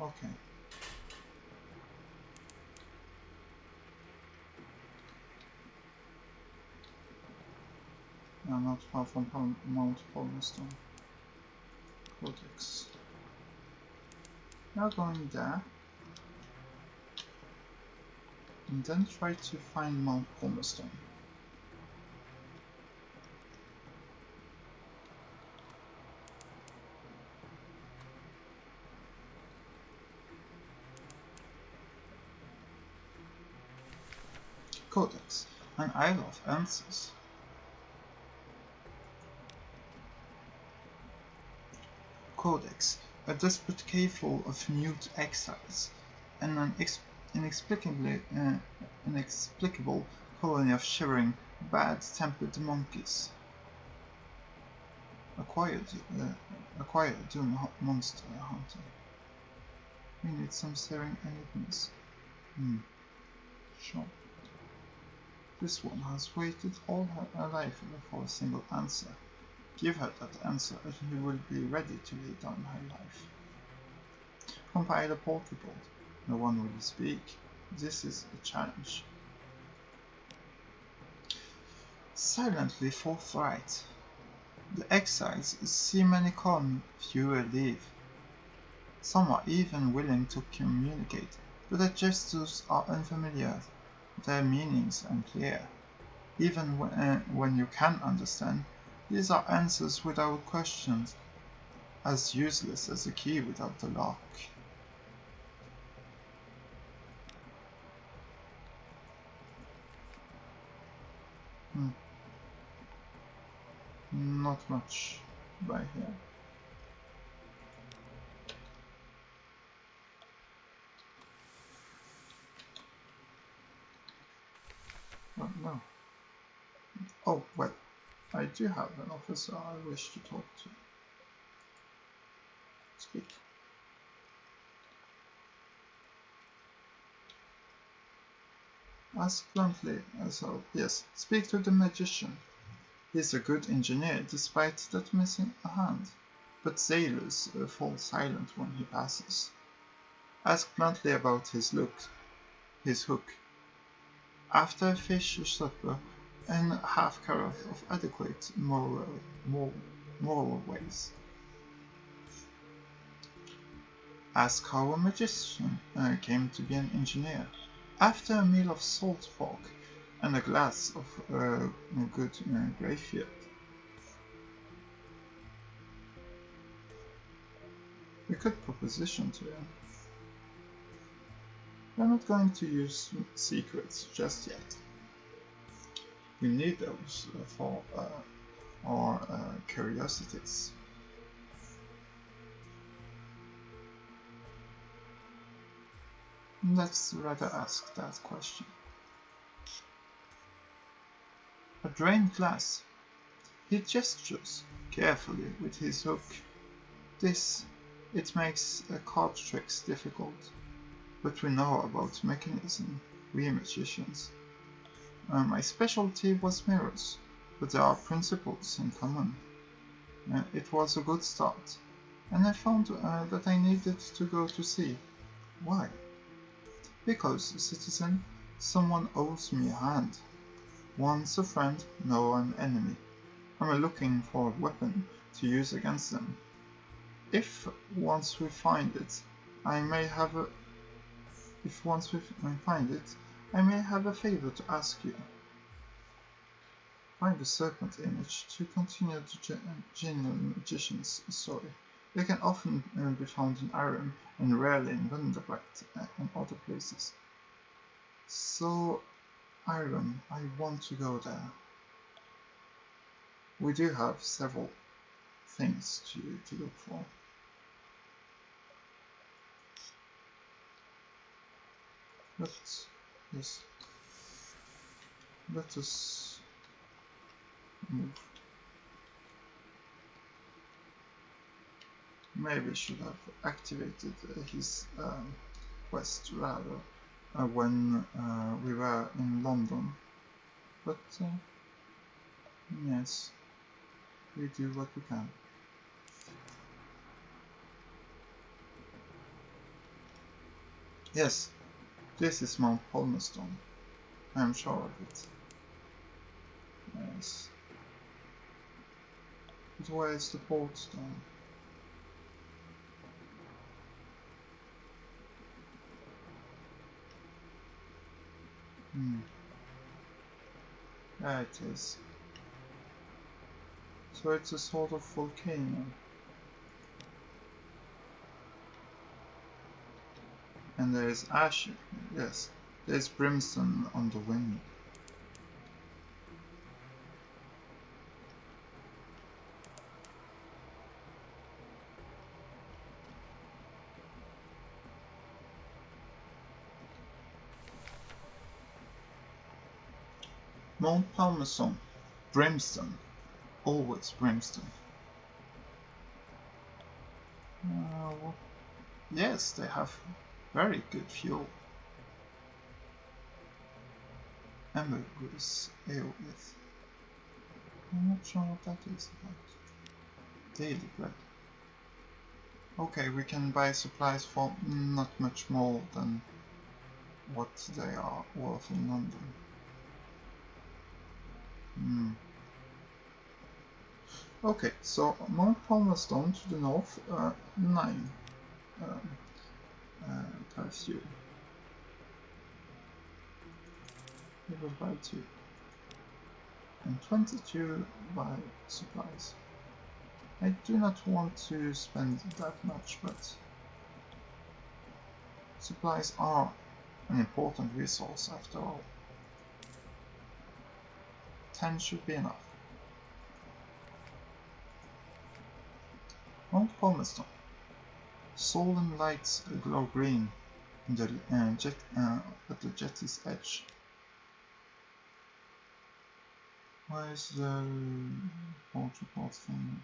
Okay. I'm not far from Mount Palmerston. Codex. Now going there. And then try to find Mount Palmerston. Codex, an Isle of Answers. Codex, a desperate cave full of mute exiles, and an inexplicable colony of shivering, bad-tempered monkeys. Acquired Doom Monster Hunter. We need some staring enigmas. Sure. This one has waited all her life for a single answer. Give her that answer and she will be ready to lay down her life. Compile a portable. No one will speak. This is a challenge. Silently forthright. The exiles see many come, fewer leave. Some are even willing to communicate, but their gestures are unfamiliar, their meanings unclear. Even when you can understand, these are answers without questions, as useless as a key without a lock. Not much by here. Oh, no. Oh, well, I do have an officer I wish to talk to. Speak. Ask bluntly, yes, speak to the magician. He's a good engineer despite that missing a hand, but sailors fall silent when he passes. Ask bluntly about his hook. After a fish supper and half carafe of adequate moral ways. Ask how a magician came to be an engineer. After a meal of salt pork and a glass of good graveyard. We could proposition to him. We're not going to use secrets just yet. We need those for our curiosities. Let's rather ask that question. A drained glass. He gestures carefully with his hook. It makes card tricks difficult, but we know about mechanism, we magicians. My specialty was mirrors, but there are principles in common. It was a good start. and I found that I needed to go to sea. Why? Because, citizen, someone owes me a hand. Once a friend, now an enemy. I'm looking for a weapon to use against them. If once we find it, I may have a if once we find it, I may have a favor to ask you. Find the serpent image to continue the genial magician's story. They can often be found in Aram and rarely in Wunderbracht and other places. So, Aram, I want to go there. We do have several things to look for. Let us move. Maybe I should have activated his quest rather when we were in London. But yes, we do what we can. Yes, this is Mount Palmerston. I am sure of it. Yes. But where is the port then? There it is. So it's a sort of volcano. And there is ash. Yes, there's brimstone on the wind. Mount Palmerston, brimstone, always brimstone. Yes, they have very good fuel. Ambergris ale with. I'm not sure what that is about. Daily bread. Okay, we can buy supplies for not much more than what they are worth in London. Okay, so Mount Palmerston to the north, 9 times you. Divided by 2. And 22 by supplies. I do not want to spend that much, but supplies are an important resource after all. 10 should be enough. Mount Palmerston. Solemn lights glow green in the, at the jetty's edge. Where is the port report thing?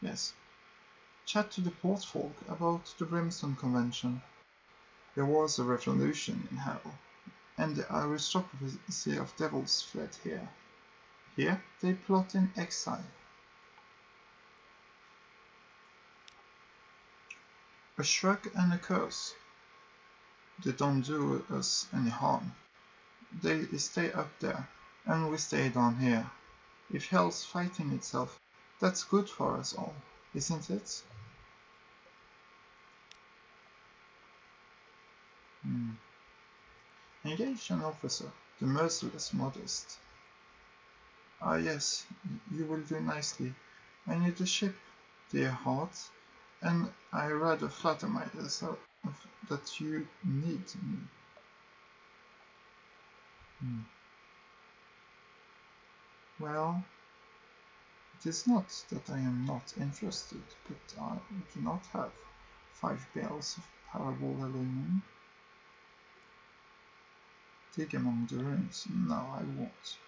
Yes. Chat to the port folk about the Brimstone Convention. There was a revolution in hell, and the aristocracy of devils fled here. Here they plot in exile. A shrug and a curse. They don't do us any harm. They stay up there, and we stay down here. If hell's fighting itself, that's good for us all, isn't it? Engage an officer, the merciless Modest. Ah yes, you will do nicely. I need a ship, dear heart, and I rather flatter myself that you need me. Well, it is not that I am not interested, but I do not have 5 bales of parable aluminum. Dig among the ruins. No, I won't.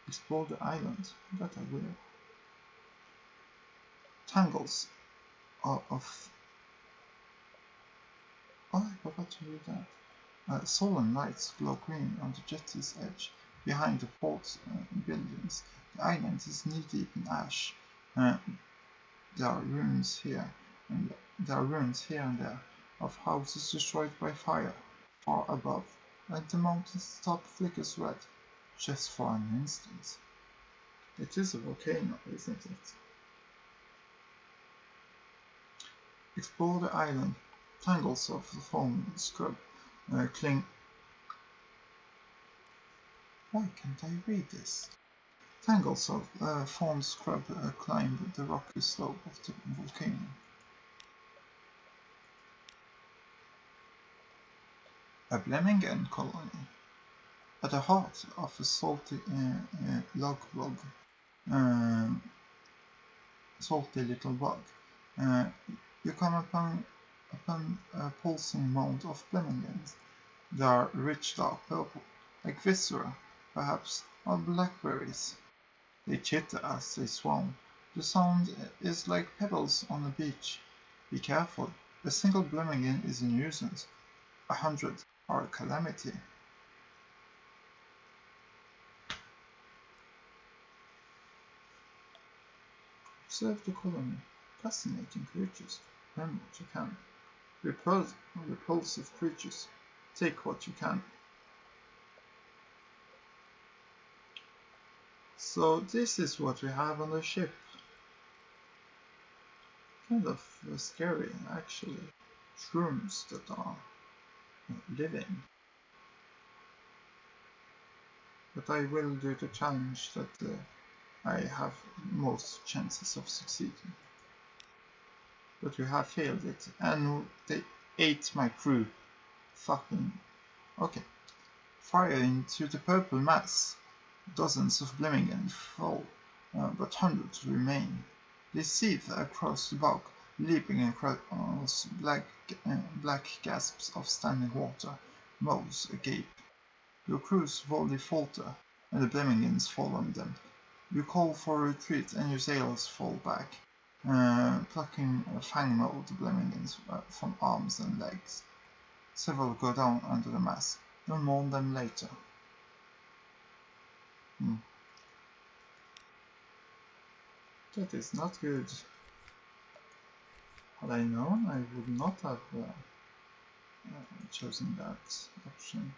Explore the island. That I will. Tangles of... Oh, I forgot to read that. Solemn lights glow green on the jetty's edge. Behind the port buildings, the island is knee-deep in ash. There are ruins here, and there are ruins here and there of houses destroyed by fire. Far above, like the mountain's top flickers red, just for an instant. It is a volcano, isn't it? Explore the island. Tangles of the foam scrub cling. Why can't I read this? Tangles of foam scrub climb the rocky slope of the volcano. A Blemingen colony. At the heart of a salty log bog, salty little bog, you come upon a pulsing mound of Blemmingens. They are rich dark purple, like viscera, perhaps, or blackberries. They chitter as they swarm. The sound is like pebbles on a beach. Be careful, a single Blemmingen is a nuisance. 100 are a calamity. Observe the colony. Fascinating creatures. Learn what you can. Repulsive creatures. Take what you can. So this is what we have on the ship. Kind of scary, actually. Shrooms that are living. But I will do the challenge that I have most chances of succeeding. But we have failed it, and they ate my crew. Fucking... Okay. Fire into the purple mass. Dozens of Blemingen fall, but hundreds remain. They seethe across the bog, leaping across black gasps of standing water, mouths agape. Your crews volley falter, and the Blemmingens fall on them. You call for retreat, and your sailors fall back, plucking fang-mauled Blemmingens from arms and legs. Several go down under the mass. You'll mourn them later. That is not good. Had I known, I would not have chosen that option.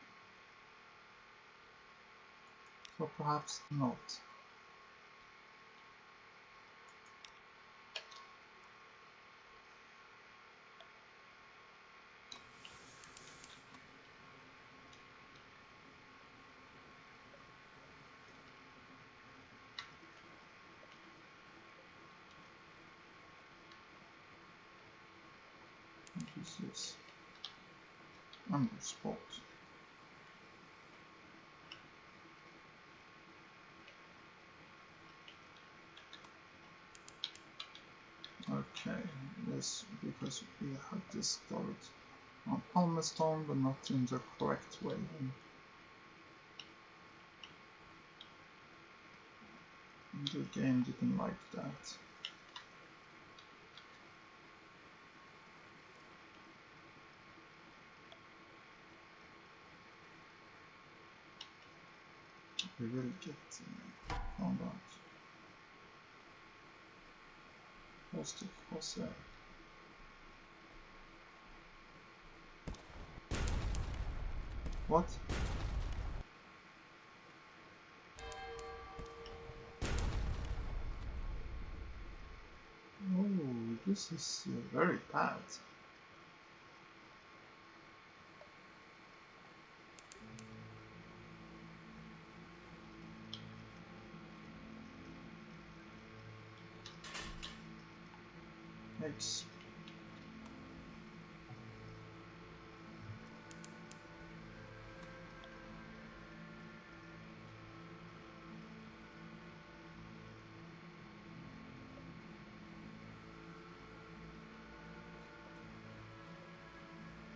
So perhaps not. What is this? Underspot. Okay, yes, because we have this stored on Palmerstone, but not in the correct way. The game didn't like that. We will get found out. Host of Jose. What? Oh, this is very bad. Yikes.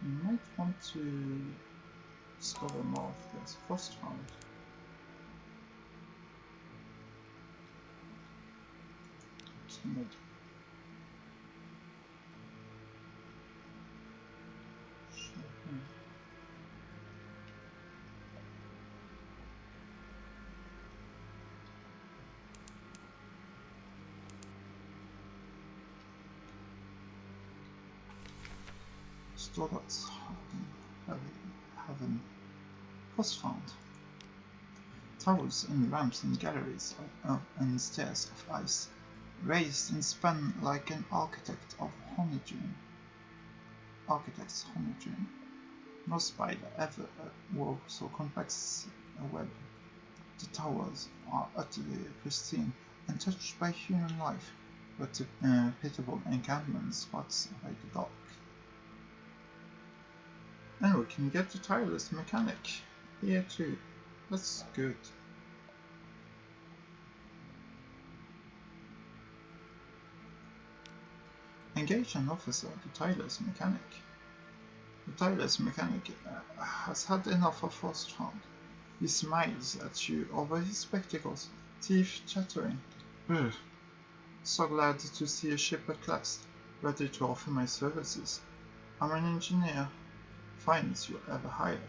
You might want to discover more of this Frosthound. Timid. Stardust heaven was found. Towers and ramps and galleries and stairs of ice, raised and spun like an architect's honey-dream. No spider ever wove so complex a web. The towers are utterly pristine, untouched by human life, but the pitiable encampment spots by the dock. And we can get the tireless mechanic here too. That's good. Engage an officer, the tireless mechanic. The tireless mechanic has had enough of Frosthound. He smiles at you over his spectacles, teeth chattering. Ugh. So glad to see a ship at last, ready to offer my services. I'm an engineer, finest you'll ever hire.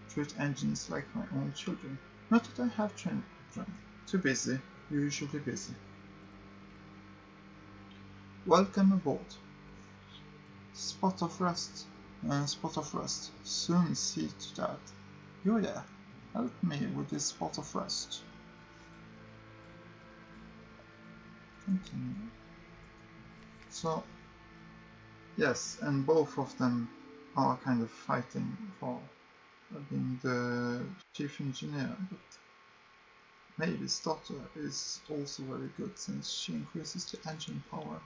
Treat engines like my own children. Not that I have children. Too busy, usually busy. Welcome aboard. Spot of rust. Soon see to that. You there, help me with this spot of rust. Continue. So, yes, and both of them are kind of fighting for being the chief engineer, but Mavy's daughter is also very good since she increases the engine power.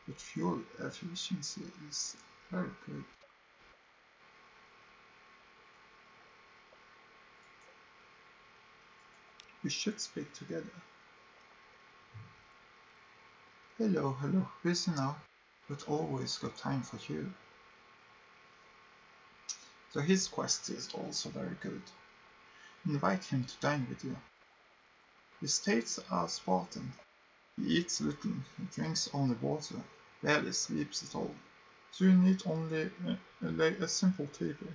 But fuel efficiency is very good. We should speak together. Hello, busy now, but always got time for you. So his quest is also very good. Invite him to dine with you. His tastes are Spartan. He eats little, he drinks only water, barely sleeps at all. So you need only lay a simple table.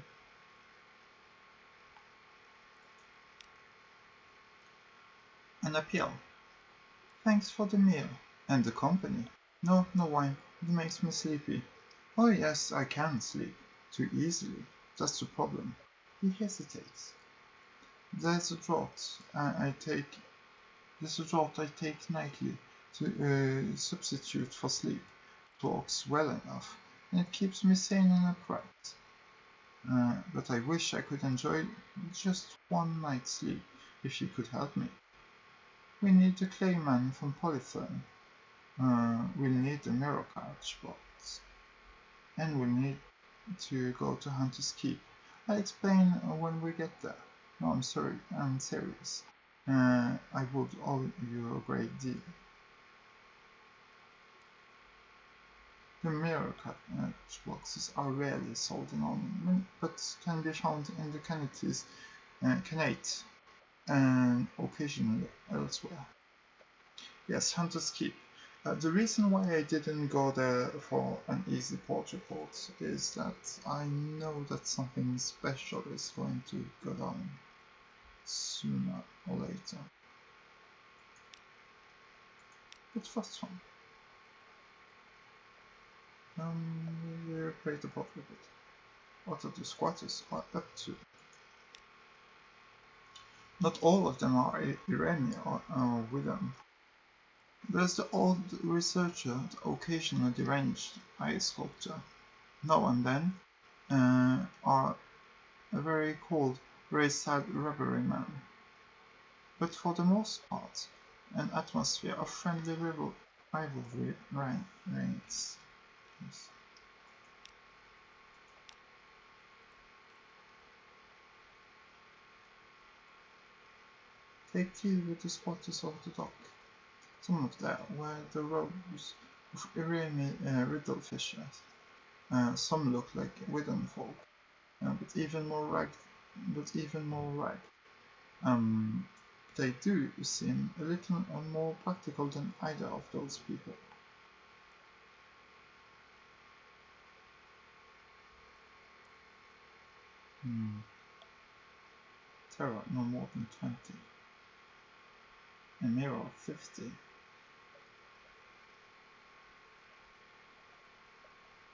An appeal. Thanks for the meal and the company. No wine, it makes me sleepy. Oh yes, I can sleep. Too easily. That's the problem. He hesitates. There's a draught I take nightly to substitute for sleep. It works well enough, and it keeps me sane and upright. But I wish I could enjoy just one night's sleep, if you could help me. We need the Clayman from Polyphone. We'll need the mirror couch box. And we'll need to go to Hunter's Keep. I'll explain when we get there. No, I'm sorry, I'm serious. I would owe you a great deal. The mirror couch boxes are rarely sold in London, but can be found in the Khanate and occasionally elsewhere. Yes, Hunter's Keep. The reason why I didn't go there for an easy port report is that I know that something special is going to go down sooner or later. But first one. We'll create a port report. What are the squatters are up to? Not all of them are Iranian or with them. There's the old researcher, the occasional deranged eye sculptor. Now and then are a very cold, very sad rubbery man. But for the most part, an atmosphere of friendly rivalry reigns. Yes. Take tea with the squatters of the dock. Some of them wear the robes of Iranian riddle fishers. Some look like wooden folk, but even more ragged. They do seem a little more practical than either of those people. Terror no more than 20. A mirror of 50.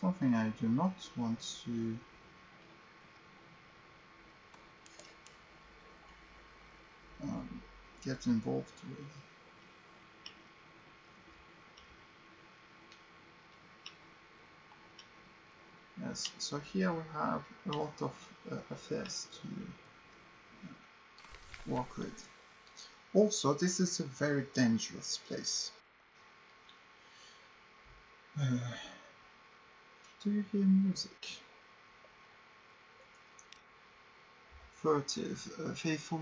Something I do not want to get involved with. Yes, so here we have a lot of affairs to work with. Also, this is a very dangerous place. Do you hear music? Furtive, faithful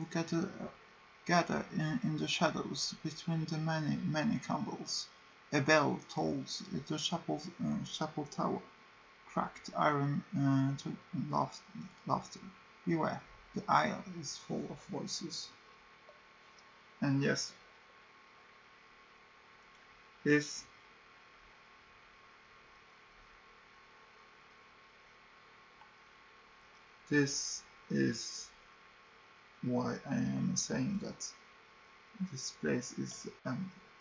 gather in the shadows between the many candles. A bell tolls at the chapel tower. Cracked iron to laughter. Beware, the aisle is full of voices. And yes, this is why I am saying that this place is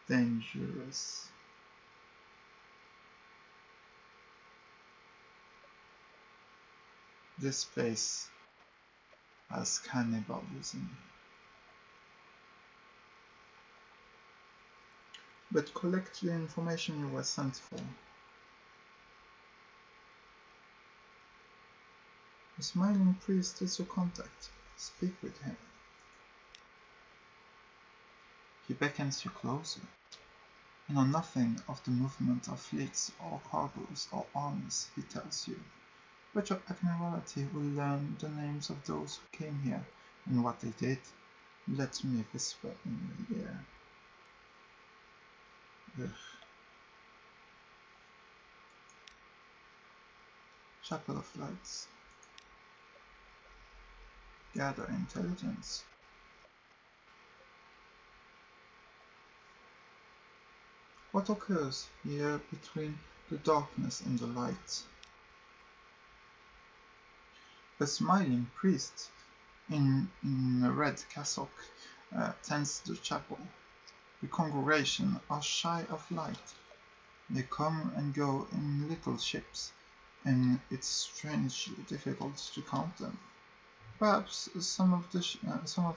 dangerous. This place has cannibalism. But collect the information you were sent for. The smiling priest is your contact. Speak with him. He beckons you closer. You know nothing of the movement of fleets or cargoes or armies, he tells you. But your Admiralty will learn the names of those who came here and what they did. Let me whisper in the ear. Ugh. Chapel of Lights. Gather intelligence. What occurs here between the darkness and the light? A smiling priest in a red cassock tends the chapel. The congregation are shy of light. They come and go in little ships, and it's strangely difficult to count them. Perhaps some of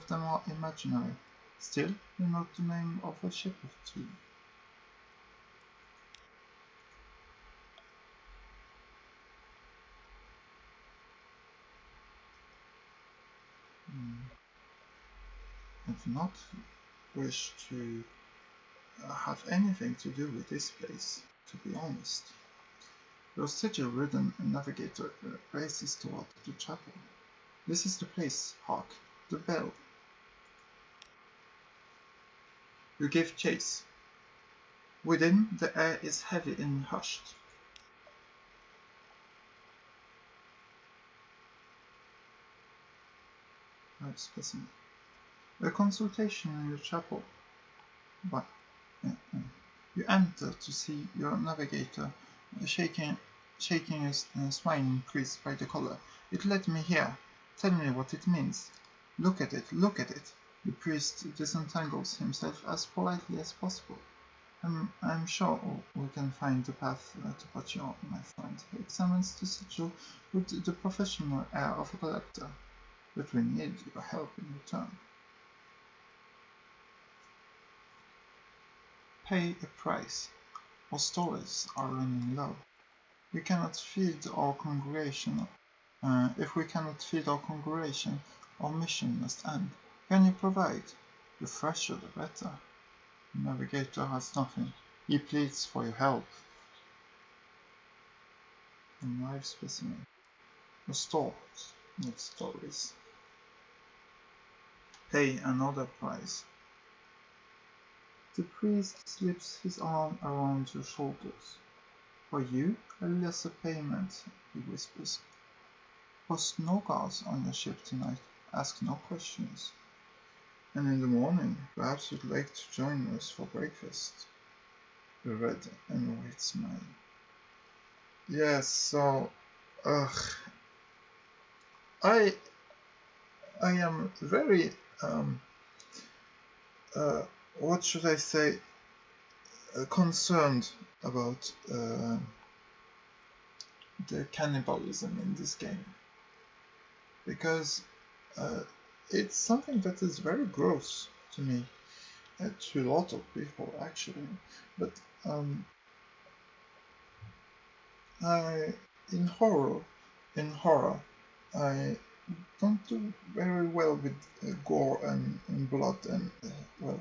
them are imaginary. Still, you know the name of a ship or two. I do not wish to have anything to do with this place, to be honest. Your sigil-ridden navigator races toward the chapel. This is the place, hark, the bell. You give chase. Within, the air is heavy and hushed. Specimen. A consultation in the chapel. But you enter to see your navigator shaking a smiling priest by the collar. It led me here. Tell me what it means. Look at it, look at it. The priest disentangles himself as politely as possible. I'm sure we can find the path to put you on, my friend. He examines the sigil with the professional air of a collector. But we need your help in return. Pay a price. Our stories are running low. We cannot feed our congregation. If we cannot feed our congregation, our mission must end. Can you provide? The fresher the better. The navigator has nothing. He pleads for your help. A live specimen. Your stores, not stories. Pay another price. The priest slips his arm around your shoulders. For you, a lesser payment, he whispers. Post no guards on your ship tonight. Ask no questions. And in the morning, perhaps you'd like to join us for breakfast. A red and white smile. Yes, so, I am very, what should I say, concerned about the cannibalism in this game, because it's something that is very gross to me, to a lot of people actually. But in horror, I don't do very well with gore and blood and well,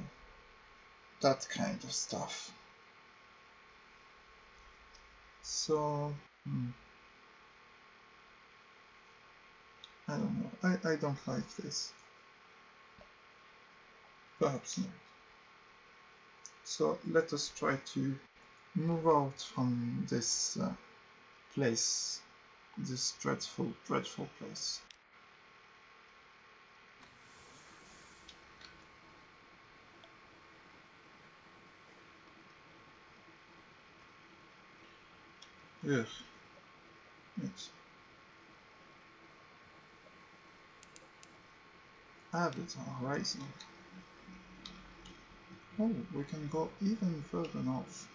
that kind of stuff. So I don't know. I don't like this. Perhaps not. So let us try to move out from this place, this dreadful, dreadful place. Ugh. Yes. Avid horizon. Oh, we can go even further north.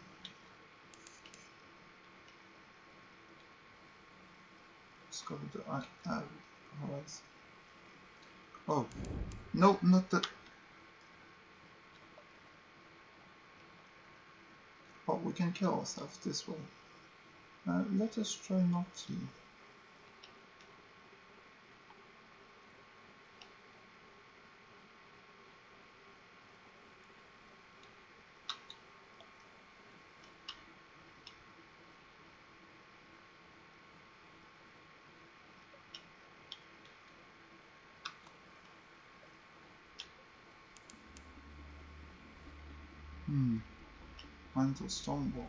Discover the avid horizon. Oh, no, not the... Oh, we can kill ourselves this way. Let us try not to. Mantle stone wall.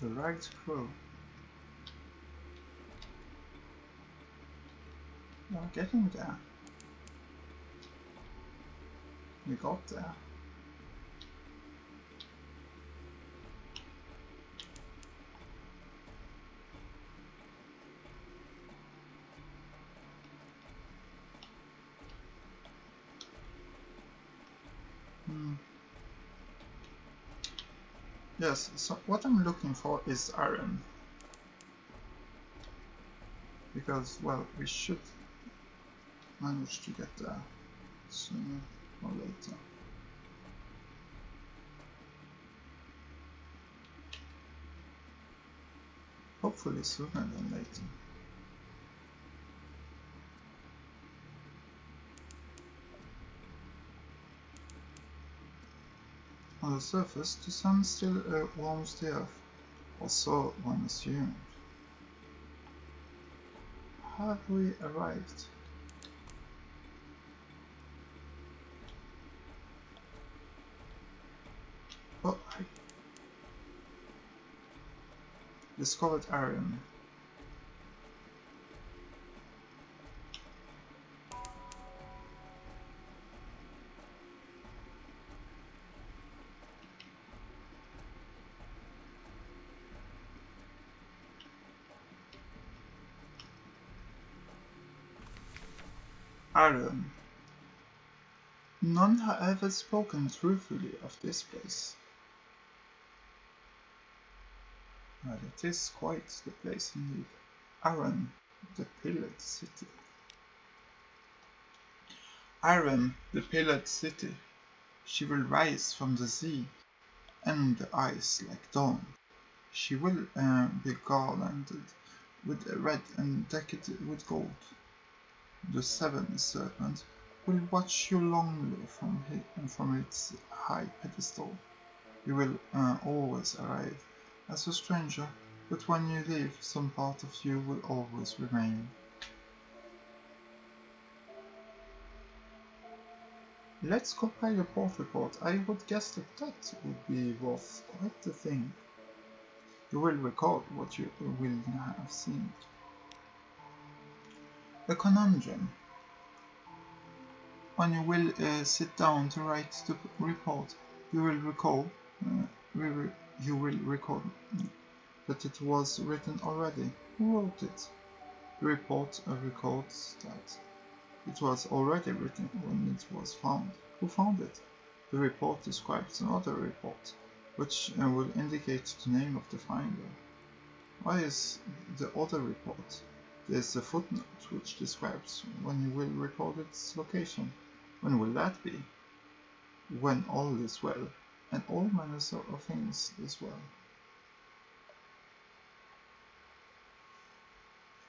The ragged crow. We are getting there. We got there. Yes, so what I'm looking for is iron. Because, well, we should manage to get there sooner or later. Hopefully sooner than later. On the surface, the sun still warms the earth, or so one assumed. Have we arrived? Oh, I discovered iron. Iron. None have ever spoken truthfully of this place. Well, it is quite the place indeed. Iron, the pillared city. Iron, the pillared city. She will rise from the sea and the ice like dawn. She will be garlanded with red and decked with gold. The seventh serpent will watch you longly from its high pedestal. You will always arrive as a stranger, but when you leave, some part of you will always remain. Let's compile a port report. I would guess that would be worth quite the thing. You will record what you will have seen. A conundrum. When you will sit down to write the report, you will record that it was written already. Who wrote it? The report records that it was already written when it was found. Who found it? The report describes another report, which will indicate the name of the finder. Why is the other report? There's a footnote which describes when you will report its location. When will that be? When all is well, and all manners of things is well.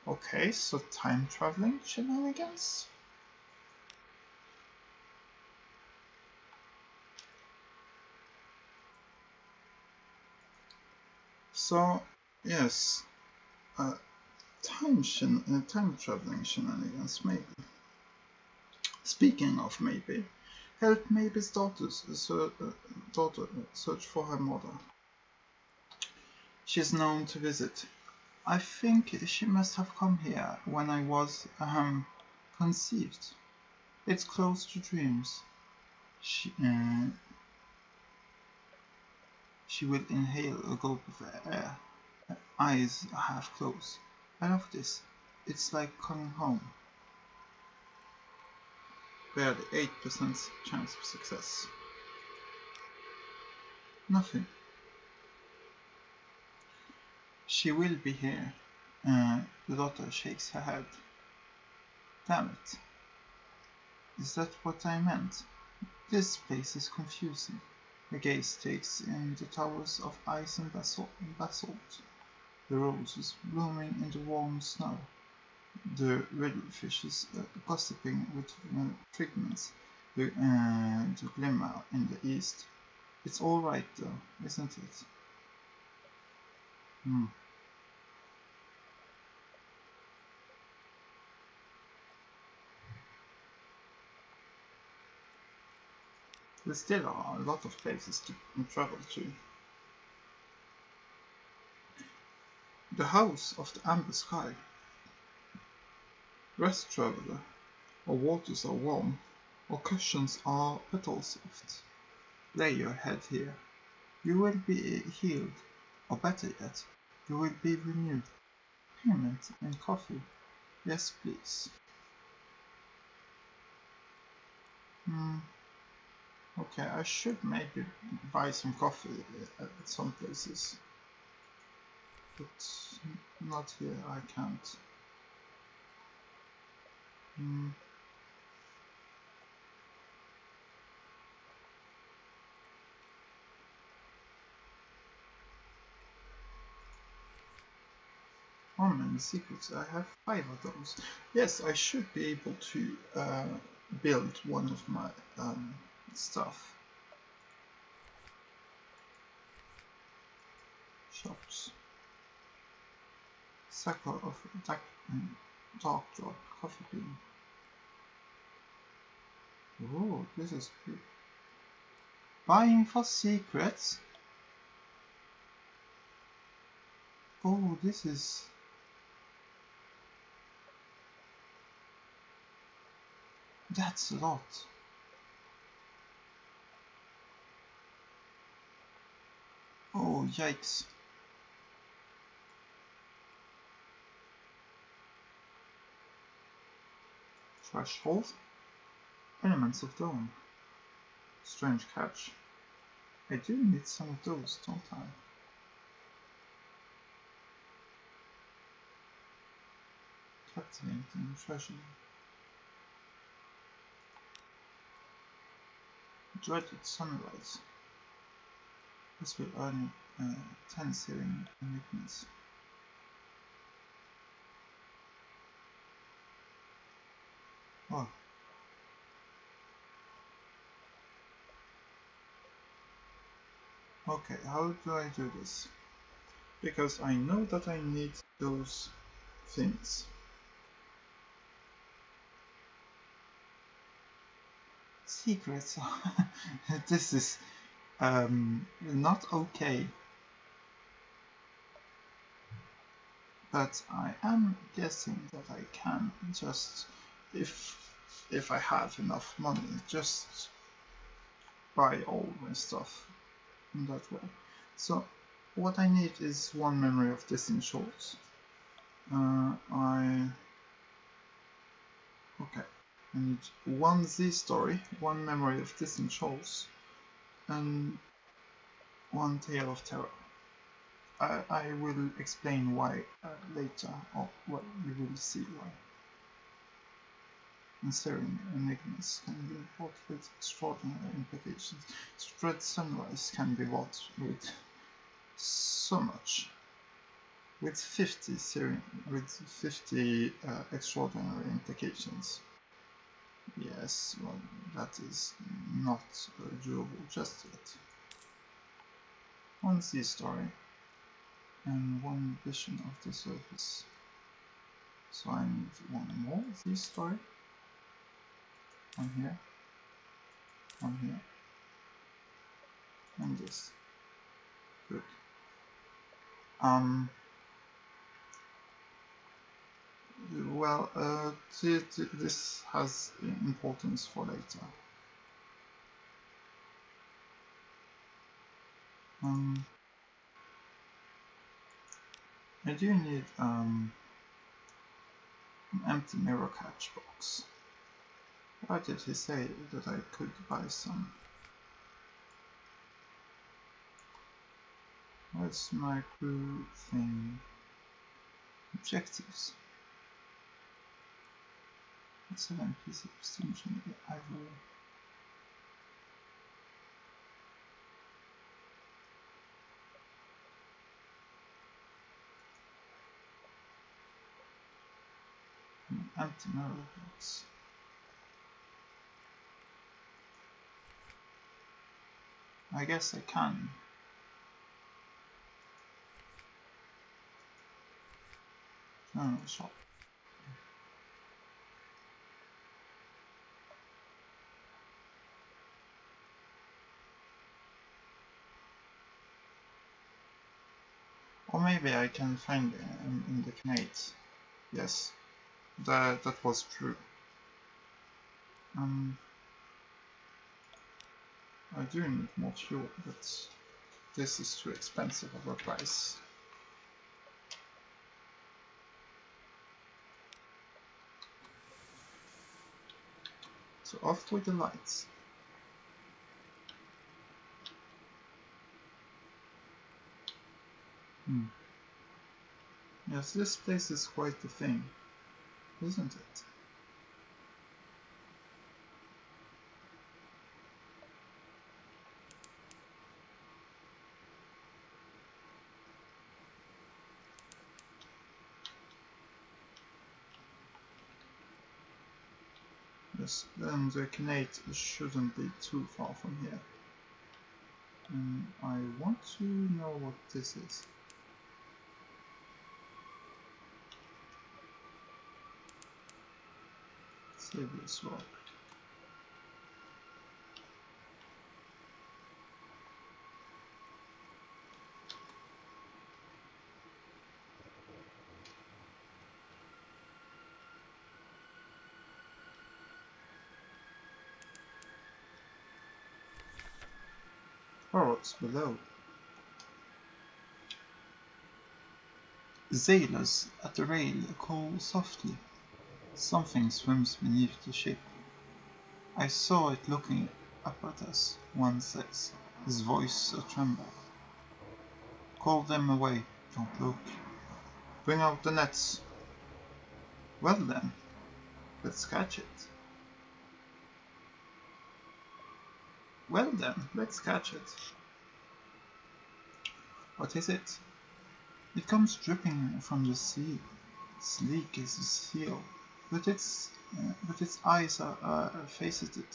Okay, so time traveling shenanigans? So, yes, time traveling shenanigans, maybe. Speaking of maybe, help Maybe's daughter search for her mother. She's known to visit. I think she must have come here when I was, conceived. It's close to dreams. She will inhale a gulp of air, eyes half closed. I love this. It's like coming home. Barely 8% chance of success. Nothing. She will be here. The daughter shakes her head. Damn it. Is that what I meant? This place is confusing. Her gaze takes in the towers of ice and basalt, the roses blooming in the warm snow, the riddlefishes gossiping with pigments, the glimmer in the east. It's all right though, isn't it? Hmm. There still are a lot of places to travel to. The house of the amber sky. Rest, traveler. Our waters are warm. Our cushions are petal soft. Lay your head here. You will be healed, or better yet, you will be renewed. Payment in coffee. Yes, please. Okay, I should maybe buy some coffee at some places. But not here, I can't. Oh man, secrets. I have 5 of those. Yes, I should be able to build one of my stuff. Shops. Circle of dark drop coffee bean. Oh, this is good. Buying for secrets? Oh, this is... That's a lot. Oh, yikes. Threshold? Elements of dawn. Strange catch. I do need some of those, don't I? Captivating treasure. Dreaded sunrise. This will earn 10 searing enigmas. Oh. Okay, how do I do this? Because I know that I need those things. Secrets. This is not okay. But I am guessing that I can just, if I have enough money, just buy all my stuff in that way. So what I need is one memory of Distant Shores. Okay. I need one Z story, one memory of Distant Shores, and one tale of terror. I will explain why later, or well, you will see why. Answering enigmas can be fraught with extraordinary implications. Spread sunrise can be wrought with so much. With 50 extraordinary implications. Yes, well, that is not doable just yet. One sea story and one vision of the surface. So I need one more sea story. One here. One here. And this. Good. Well, this has importance for later. I do need an empty mirror catch box. Why did he say that I could buy some? Where's my crew thing? Objectives. Let's have an piece of extinction ivory. An empty mirror box. I guess I can. No, shop. Or maybe I can find it in the Knate. Yes, that was true. I do need more fuel, but this is too expensive of a price. So off with the lights. Yes, this place is quite the thing, isn't it? Yes, then the Knate shouldn't be too far from here. And I want to know what this is. Savior's Rock. Horrors below. Sailors at the rail call softly. Something swims beneath the ship. I saw it looking up at us, one says, his voice a tremble. Call them away, don't look. Bring out the nets. Well then, let's catch it. Well then, let's catch it. What is it? It comes dripping from the sea, sleek as a seal, but its eyes are faceted.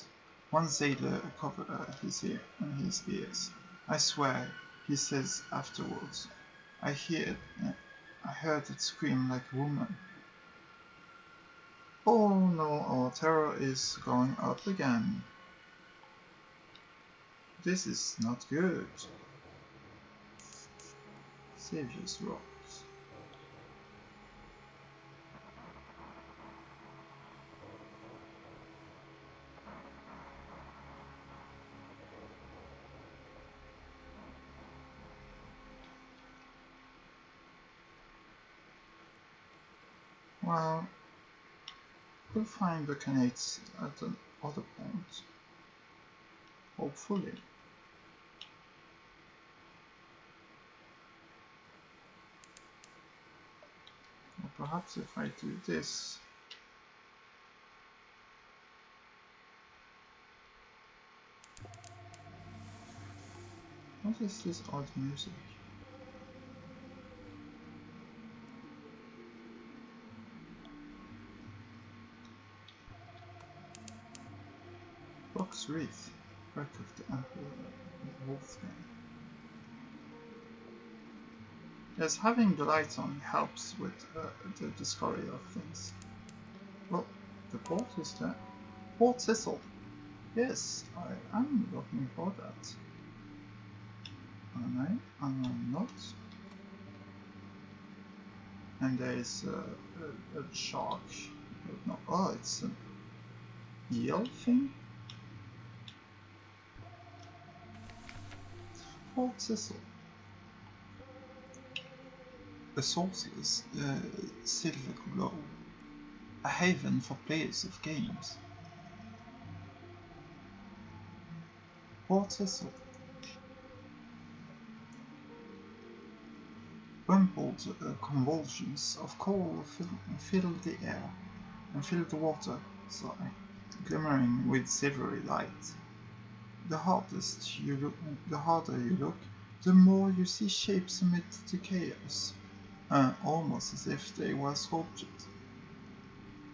One sailor covered his ears. I swear, he says afterwards. I heard it scream like a woman. Oh no, our terror is going up again. This is not good. Savior's Rocks. Well, we'll find the Canates at another point. Hopefully. Perhaps if I do this. What is this odd music? Box wreath, work of the Emperor Wolfgang. Yes, having the lights on helps with the discovery of things. Well, the port is there. Port Thistle. Yes, I am looking for that. Am I not? And there is a shark. No, oh, it's an eel thing? Port Thistle. A sourceless silver glow. A haven for players of games. Port Thistle. Rumpled convulsions of coral filled the air and filled the water, glimmering with silvery light. The harder you look, the more you see shapes amid the chaos, almost as if they were sculptured.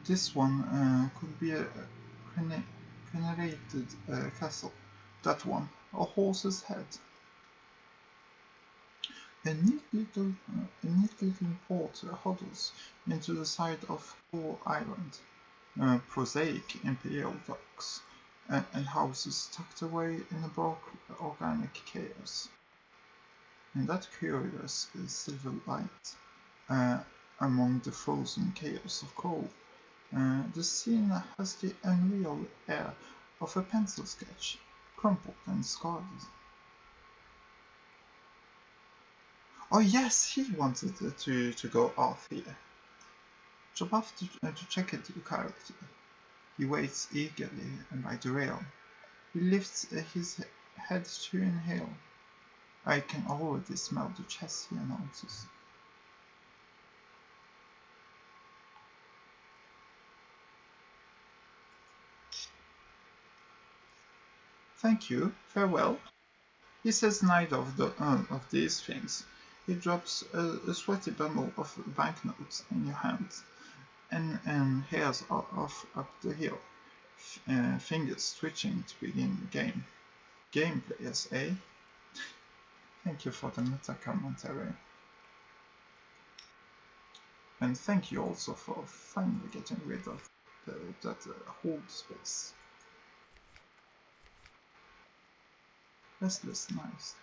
This one could be a crenellated castle. That one, a horse's head. A neat little port huddles into the side of Coal Island, prosaic imperial docks, and houses tucked away in a baroque organic chaos. In that curious silver light, among the frozen chaos of coal, the scene has the unreal air of a pencil sketch, crumpled and scarred. Oh yes, he wanted to go off here. Drop off to check it the character. He waits eagerly by the rail. He lifts his head to inhale. I can already smell the chess, he announces. Thank you, farewell. He says neither of these things. He drops a sweaty bundle of banknotes in your hand and heads off up the hill, fingers twitching to begin the game. Game players, eh? Thank you for the meta commentary. And thank you also for finally getting rid of that hold space. Restless nice.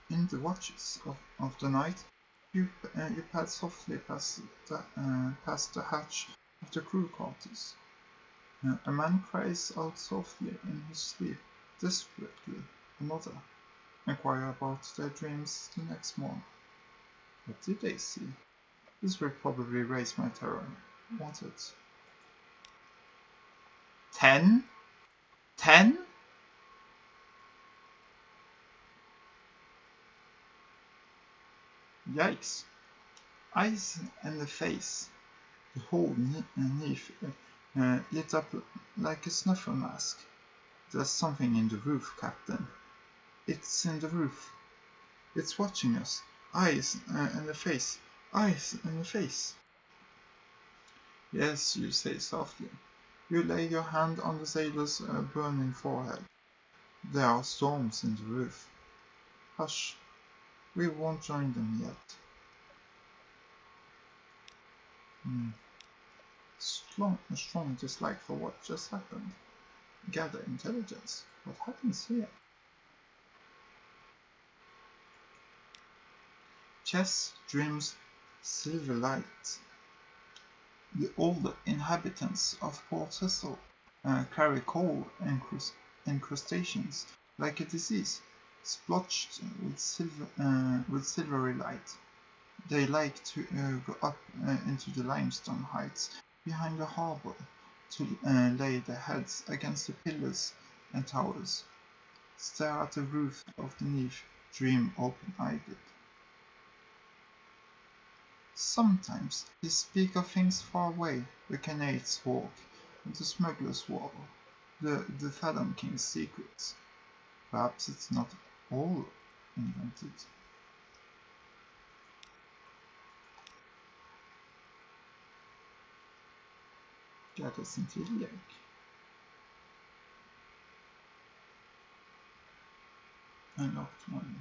In the watches of the night, you pad softly past the hatch of the crew quarters. A man cries out softly in his sleep, desperately. Another inquire about their dreams the next morning. What did they see? This will probably raise my terror, won't it? 10? 10? Yikes. Eyes and the face. The whole knee lit up like a snuffer mask. There's something in the roof, Captain. It's in the roof. It's watching us. Eyes and the face. Eyes and the face. Yes, you say softly. You lay your hand on the sailor's burning forehead. There are storms in the roof. Hush. We won't join them yet. Strong dislike for what just happened. Gather intelligence. What happens here? Chess, dreams, silver light. The old inhabitants of Port Thistle carry coal incrustations like a disease, splotched with silvery light. They like to go up into the limestone heights behind the harbour to lay their heads against the pillars and towers. stare at the roof of the niche, dream open-eyed. Sometimes they speak of things far away, the Canade's walk, the smuggler's wall, the Fathom King's secrets. Perhaps it's not all invented. That isn't iliac. Unlocked one.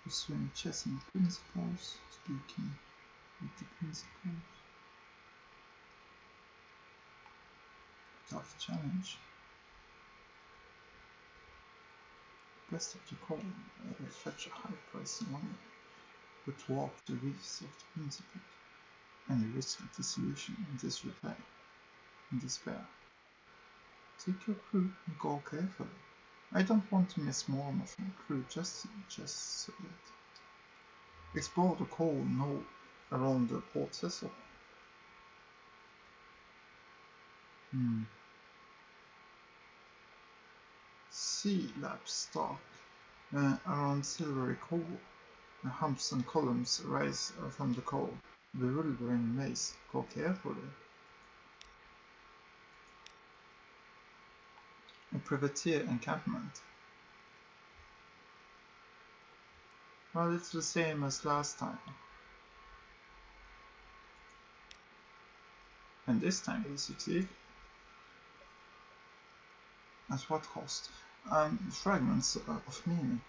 Pursuing chess and principles, speaking with the principles. Tough challenge. Best of the call, fetch a high price in money, but walk the reefs of the principles, and you risk a dissolution in despair. Take your crew and go carefully. I don't want to miss more of my crew just so that. Explore the coal knoll around the port vessel. Sea labs dark around silvery coal. Humps and columns rise from the coal. Bewildering maze. Go carefully. A privateer encampment. Well, it's the same as last time. And this time we succeed. At what cost? Fragments of meaning.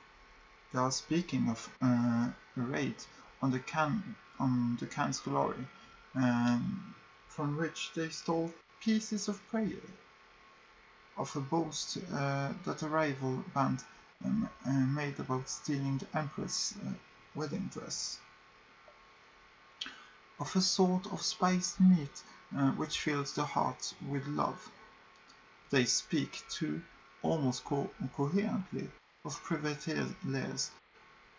They are speaking of a raid on the Khan's glory, from which they stole pieces of prey. Of a boast that a rival band made about stealing the Empress' wedding dress. Of a sort of spiced meat which fills the heart with love. They speak, too, almost coherently, of privateers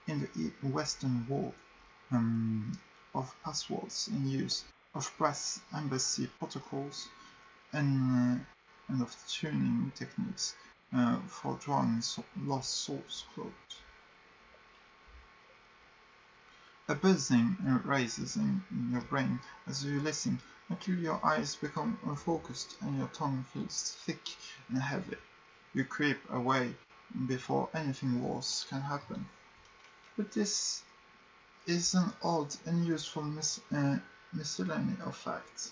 in the western wall, of passwords in use, of brass embassy protocols, and of tuning techniques for drawing lost souls close. A buzzing rises in your brain as you listen until your eyes become unfocused and your tongue feels thick and heavy. You creep away before anything worse can happen. But this is an odd and useful miscellany of facts.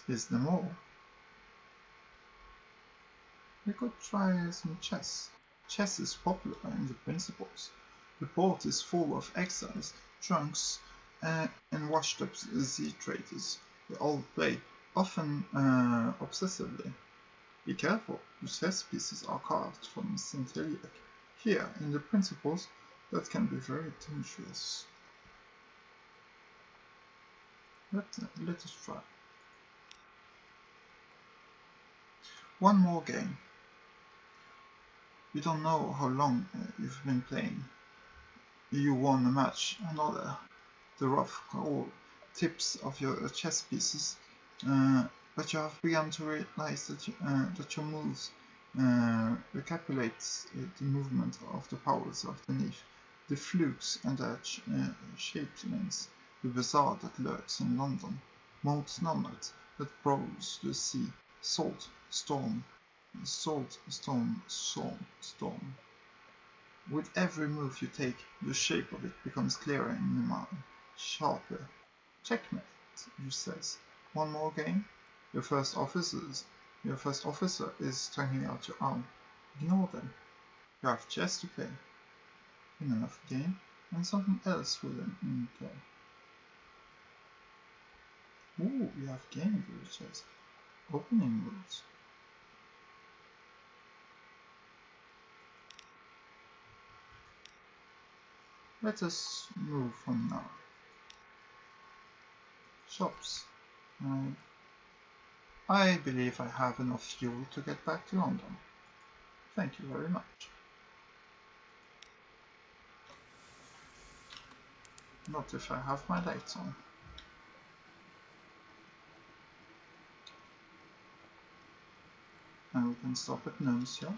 Is there more? We could try some chess. Chess is popular in the principles. The port is full of exiles, drunks, and washed-up sea traders. They all play, often obsessively. Be careful, the chess pieces are carved from St. Iliac. Here, in the principles, that can be very dangerous. Let us try. One more game. You don't know how long you've been playing. You won a match, another. The rough coal tips of your chess pieces, but you have begun to realize that your moves recapitulates the movement of the powers of the niche, the flukes and the shapelings, the bazaar that lurks in London, Maud's nomad that prowls the sea, salt, storm. With every move you take, the shape of it becomes clearer in your mind, sharper. Checkmate, you says. One more game? Your first officer is stretching out your arm. Ignore them. You have chess to play. In another game, and something else will in play. Ooh, you have game rule chess. Opening rules. Let us move on now. Shops. I believe I have enough fuel to get back to London. Thank you very much. Not if I have my lights on. And we can stop at Nuncio.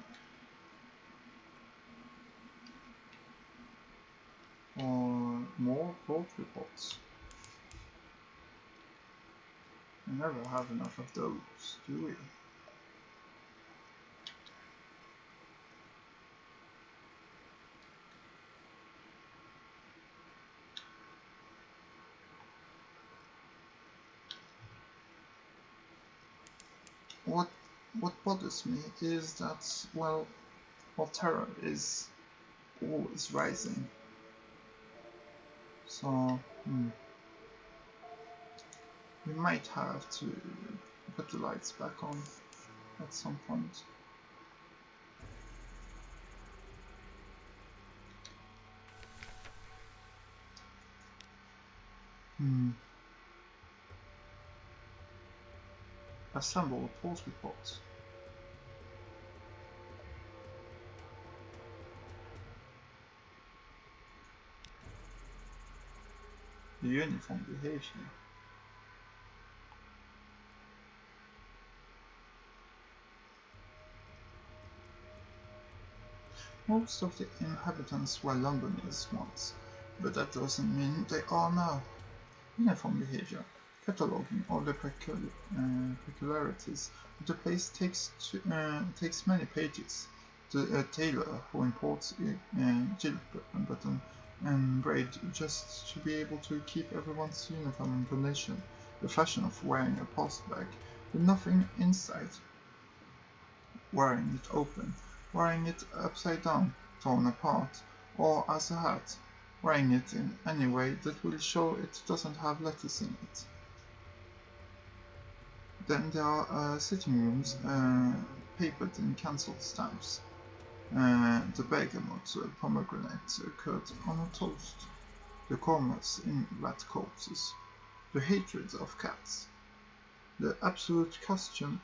Or more port reports. We never have enough of those, do we? What bothers me is that, well, our terror is always rising. So, we might have to put the lights back on at some point. Assemble a pulse report. The uniform behavior. Most of the inhabitants were Londoners once, but that doesn't mean they are now. Uniform behavior. Cataloging all the peculiarities of the place takes many pages. The tailor who imports gilt button and braid just to be able to keep everyone's uniform in condition. The fashion of wearing a pulse bag with nothing inside. Wearing it open, wearing it upside down, torn apart, or as a hat, wearing it in any way that will show it doesn't have letters in it. Then there are sitting rooms papered in cancelled stamps. The bergamot pomegranate cut on a toast. The commerce in rat corpses. The hatred of cats. The absolute custom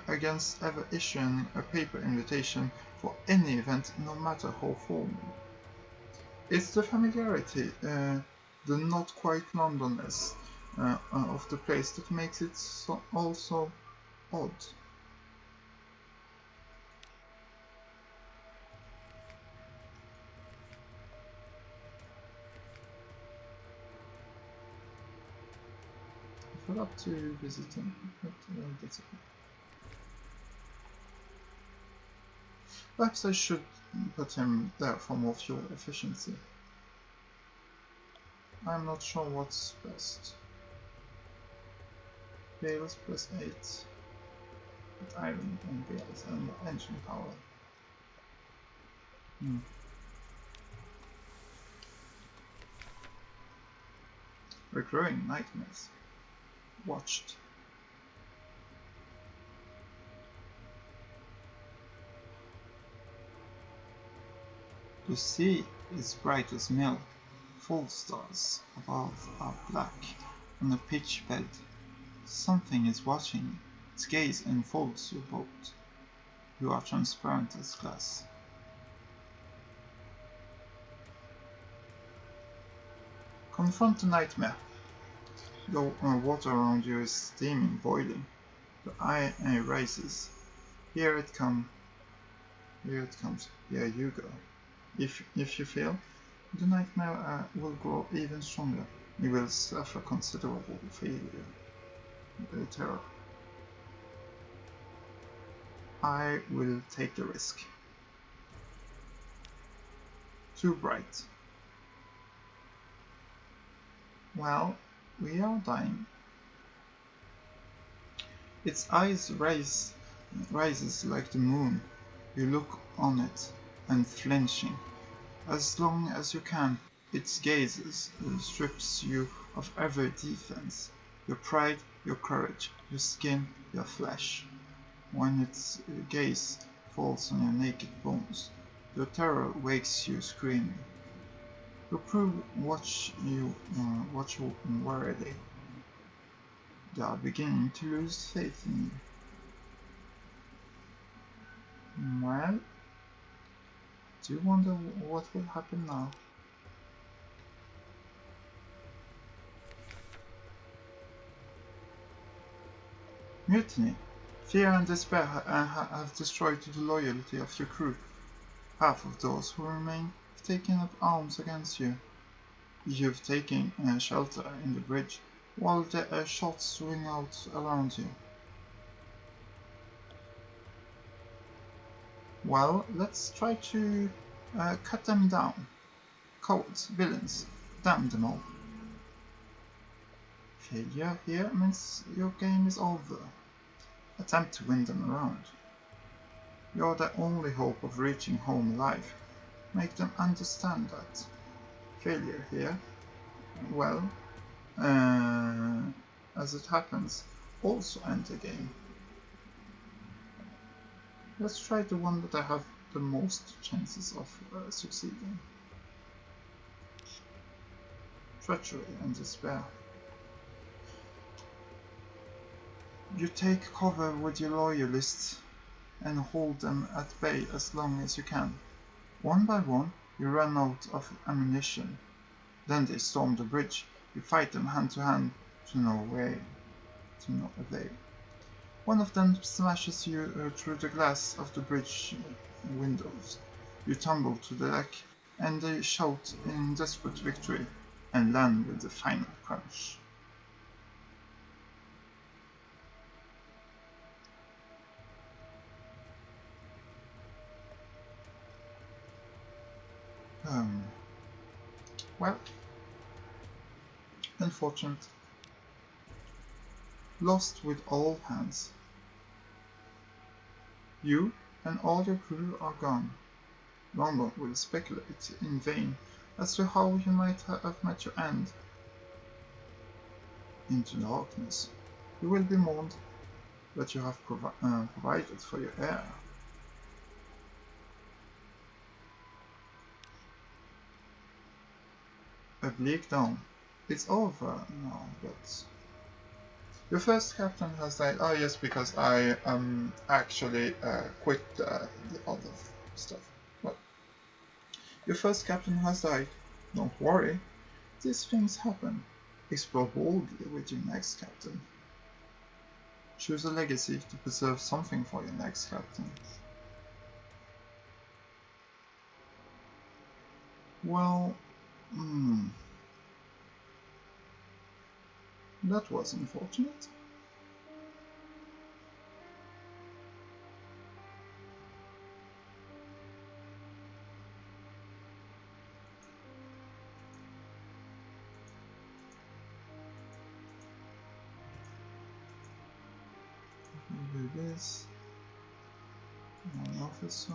against ever issuing a paper invitation for any event, no matter how formal. It's the familiarity, the not quite Londonness of the place that makes it also odd. I forgot to visit him, but that's okay. Perhaps I should put him there for more fuel efficiency. I'm not sure what's best. Bales plus 8. With iron and bales and engine power. Recurring nightmares. Watched. The sea is bright as milk. Full stars above are black on a pitch bed. Something is watching. Its gaze enfolds your boat. You are transparent as glass. Confront the nightmare. The water around you is steaming, boiling. The eye rises. Here it comes. Here it comes. Here you go. If you fail, the nightmare will grow even stronger. You will suffer considerable failure. Terror. I will take the risk. Too bright. Well, we are dying. Its eyes rises like the moon. You look on it, unflinching. As long as you can, its gaze strips you of every defense. Your pride, your courage, your skin, your flesh. When its gaze falls on your naked bones, your terror wakes you screaming. Your crew watch you warily. They are beginning to lose faith in you. Well, do you wonder what will happen now? Mutiny. Fear and despair have destroyed the loyalty of your crew. Half of those who remain have taken up arms against you. You've taken shelter in the bridge, while the shots ring out around you. Well, let's try to cut them down. Cowards, villains, damn them all. Failure here means your game is over. Attempt to win them around. You're the only hope of reaching home alive. Make them understand that. Failure here, well, as it happens, also end the game. Let's try the one that I have the most chances of succeeding. Treachery and despair. You take cover with your loyalists and hold them at bay as long as you can. One by one, you run out of ammunition. Then they storm the bridge. You fight them hand to hand to no avail. One of them smashes you through the glass of the bridge windows. You tumble to the deck, and they shout in desperate victory, and land with the final crunch. Well, unfortunate. Lost with all hands. You and all your crew are gone. London will speculate in vain as to how you might have met your end. Into darkness. You will be mourned, but you have provided for your heir. A bleak dawn. It's over now, but your first captain has died. Oh yes, because I actually quit the other stuff. Well, your first captain has died. Don't worry, these things happen. Explore boldly with your next captain. Choose a legacy to preserve something for your next captain. Well, that was unfortunate. Do this. One officer.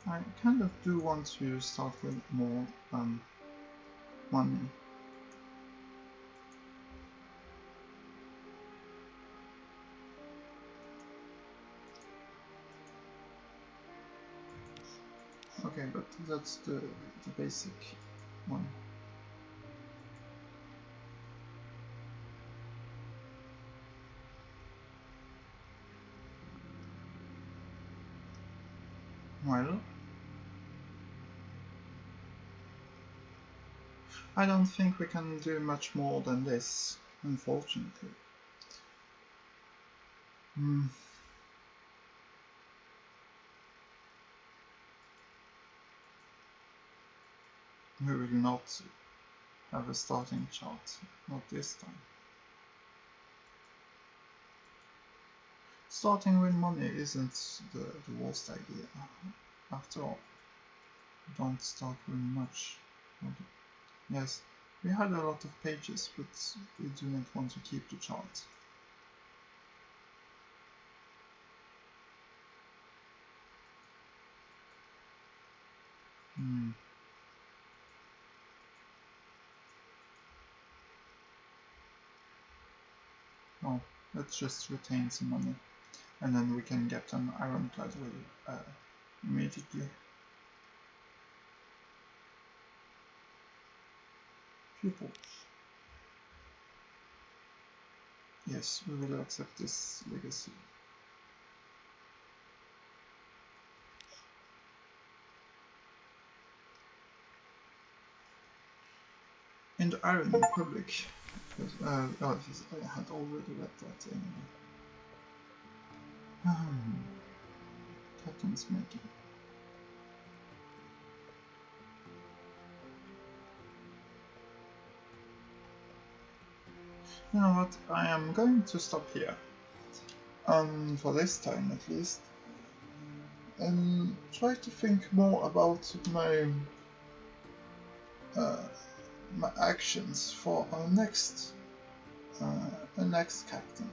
I kind of do want to start with more money. Okay, but that's the basic one. Well, I don't think we can do much more than this, unfortunately. We will not have a starting chart, not this time. Starting with money isn't the worst idea, after all. Don't start with much. Yes, we had a lot of pages, but we do not want to keep the chart. Well, let's just retain some money, and then we can get an ironclad immediately. People. Yes, we will accept this legacy. In the Iron Republic, Oh, I had already read that anyway. Captain's making. You know what? I am going to stop here. For this time at least. And try to think more about my my actions for our next captain.